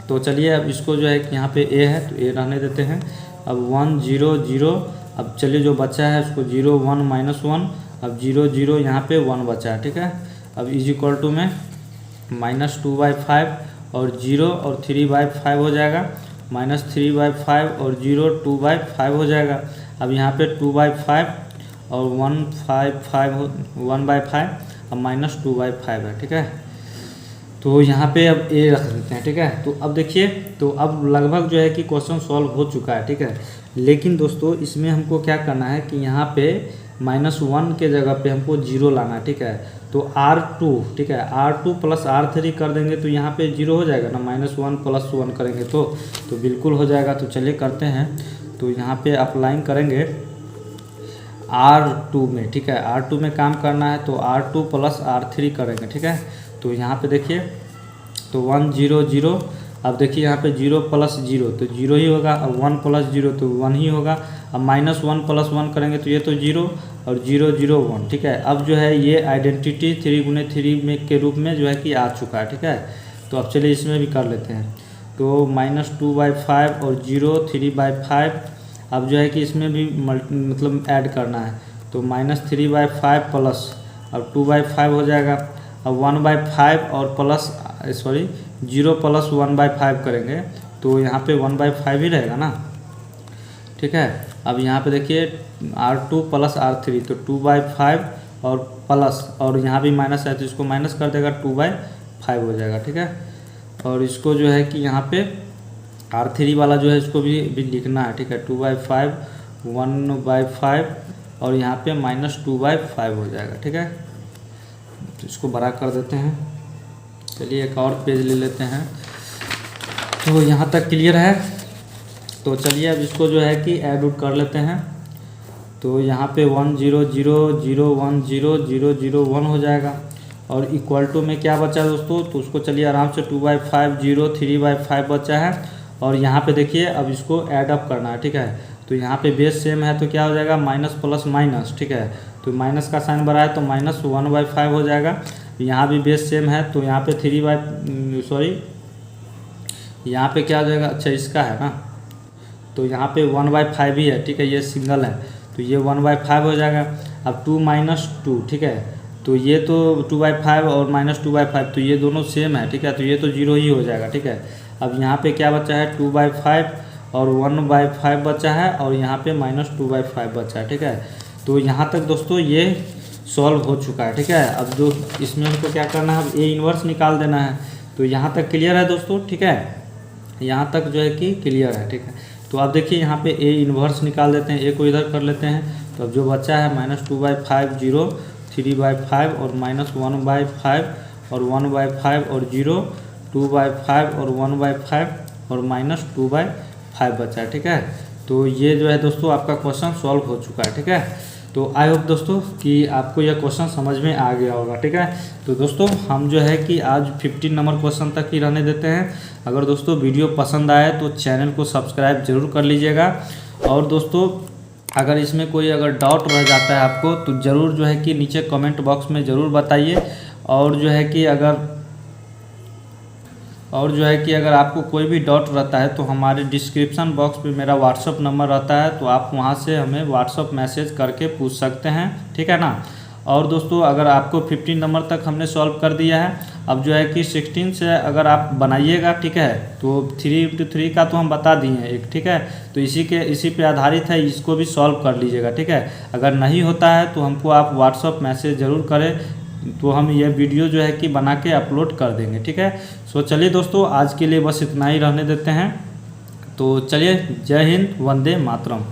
S1: तो चलिए अब इसको जो है कि यहाँ पे a है तो a रहने देते हैं। अब 1 0 0, अब चलिए जो बचा है उसको 0 1 -1, अब 0 0 यहाँ पे 1 बचा है, ठीक है। अब = में -2/5 और 0 और 3/5 हो जाएगा, -3/5 और 0 2/5 हो जाएगा। अब यहाँ पे 2/5 और 1/5 अब -2/5 है, ठीक है। तो यहाँ पे अब a रख देते हैं, ठीक है। तो अब देखिए, तो अब लगभग जो है कि क्वेश्चन सॉल्व हो चुका है, ठीक है। लेकिन दोस्तों इसमें हमको क्या करना है कि यहाँ पे -1 के जगह पे हमको 0 लाना है, ठीक है। तो R2, ठीक है, R2 + R3 कर देंगे तो यहाँ पे 0 हो जाएगा ना, -1 + 1 करेंगे तो बिल्कुल हो जाएगा। तो चलिए करते हैं, तो यहाँ पे अप्लाइन करेंगे R2 में, ठीक है। R2 में काम करना है तो R2 + R3 करेंगे, ठीक है। तो यहाँ पे देखिए, तो 1 0 0, अब देखिए यहाँ पे 0 + 0 तो 0 ही होगा, अब 1 + 0 तो 1 ही होगा। अब -1 + 1 करेंगे तो ये तो 0 और 0 0 1, ठीक है। अब जो है ये आइडेंटिटी 3 × 3 में के रूप में जो है कि आ चुका है, ठीक है। तो अब चलिए इसमें भी कर लेते हैं, तो -2/5 और 0 3/5, अब जो है कि इसमें भी मतलब ऐड करना है, तो -3/5 प्लस अब 2/5 हो जाएगा। अब 1/5 और प्लस 0 + 1/5 करेंगे तो यहाँ पे 1/5 ही रहेगा ना, ठीक है। अब यहाँ पे देखिए R2 + R3 तो 2/5 और प्लस, और यहाँ भी माइनस है तो इसको माइनस कर देगा, 2/5 हो जाएगा, ठीक है। और इसको जो है कि यहाँ पे R3 वाला जो है इसको भी लिखना है, ठीक है। 2/5 1/5 और यहाँ पे -2/5 हो जाएगा, ठीक है। तो इसको बड़ा कर देते हैं। चलिए एक और पेज ले लेते हैं। तो यहाँ तक क्लियर है। तो चलिए अब इसको जो है कि ऐड उड कर लेते हैं। तो यहाँ पे 1 0 0 0 1 0 0 0 1 हो जाएगा और = में क्या बचा है दोस्तों, तो उसको चलिए आराम से 2/5 0 3/5 बचा है। और यहाँ पे देखिए अब इसको ऐड अप करना है, ठीक है। तो यहाँ पे बेस सेम है तो क्या हो जाएगा, माइनस प्लस माइनस, ठीक है। तो माइनस का साइन बड़ा है तो -1/5 हो जाएगा। यहाँ भी बेस सेम है तो यहाँ पे यहाँ पे क्या हो जाएगा, अच्छा इसका है ना, तो यहाँ पे 1/5 ही है, ठीक है। ये सिंगल है तो ये 1/5 हो जाएगा। अब 2 - 2, ठीक है। तो ये तो 2/5 और -2/5 तो ये दोनों सेम है, ठीक है। तो ये तो 0 ही हो जाएगा, ठीक है। अब यहाँ पे क्या बचा है, 2/5 और 1/5 बचा है और यहाँ पे -2/5 बचा है, ठीक है। तो यहाँ तक दोस्तों ये सॉल्व हो चुका है, ठीक है। अब जो इसमें हमको क्या करना है, अब A इन्वर्स निकाल देना है। तो यहाँ तक क्लियर है दोस्तों, ठीक है, यहाँ तक जो है कि क्लियर है, ठीक है। तो आप देखिए यहाँ पे ए इन्वर्स निकाल देते हैं, ए को इधर कर लेते हैं, तो अब जो बचा है -2/5 0, 3/5 और -1/5 और 1/5 और 0, 2/5 और 1/5 और -2/5 बचा है, ठीक है। तो ये जो है दोस्तों आपका क्वेश्चन सॉल्व हो चुका है, ठीक है। तो आई होप दोस्तों कि आपको यह क्वेश्चन समझ में आ गया होगा, ठीक है। तो दोस्तों हम जो है कि आज 15 नंबर क्वेश्चन तक ही रहने देते हैं। अगर दोस्तों वीडियो पसंद आए तो चैनल को सब्सक्राइब जरूर कर लीजिएगा, और दोस्तों अगर इसमें कोई अगर डाउट रह जाता है आपको तो ज़रूर जो है कि नीचे कमेंट बॉक्स में ज़रूर बताइए, और जो है कि अगर आपको कोई भी डाउट रहता है तो हमारे डिस्क्रिप्शन बॉक्स पे मेरा व्हाट्सअप नंबर रहता है, तो आप वहां से हमें व्हाट्सअप मैसेज करके पूछ सकते हैं, ठीक है ना। और दोस्तों अगर आपको 15 नंबर तक हमने सॉल्व कर दिया है, अब जो है कि 16 से अगर आप बनाइएगा, ठीक है, तो 3 × 3 का तो हम बता दिए हैं एक, ठीक है। तो इसी पे आधारित है, इसको भी सॉल्व कर लीजिएगा, ठीक है। अगर नहीं होता है तो हमको आप व्हाट्सअप मैसेज ज़रूर करें, तो हम यह वीडियो जो है कि बना के अपलोड कर देंगे, ठीक है। सो चलिए दोस्तों आज के लिए बस इतना ही रहने देते हैं। तो चलिए, जय हिंद, वंदे मातरम।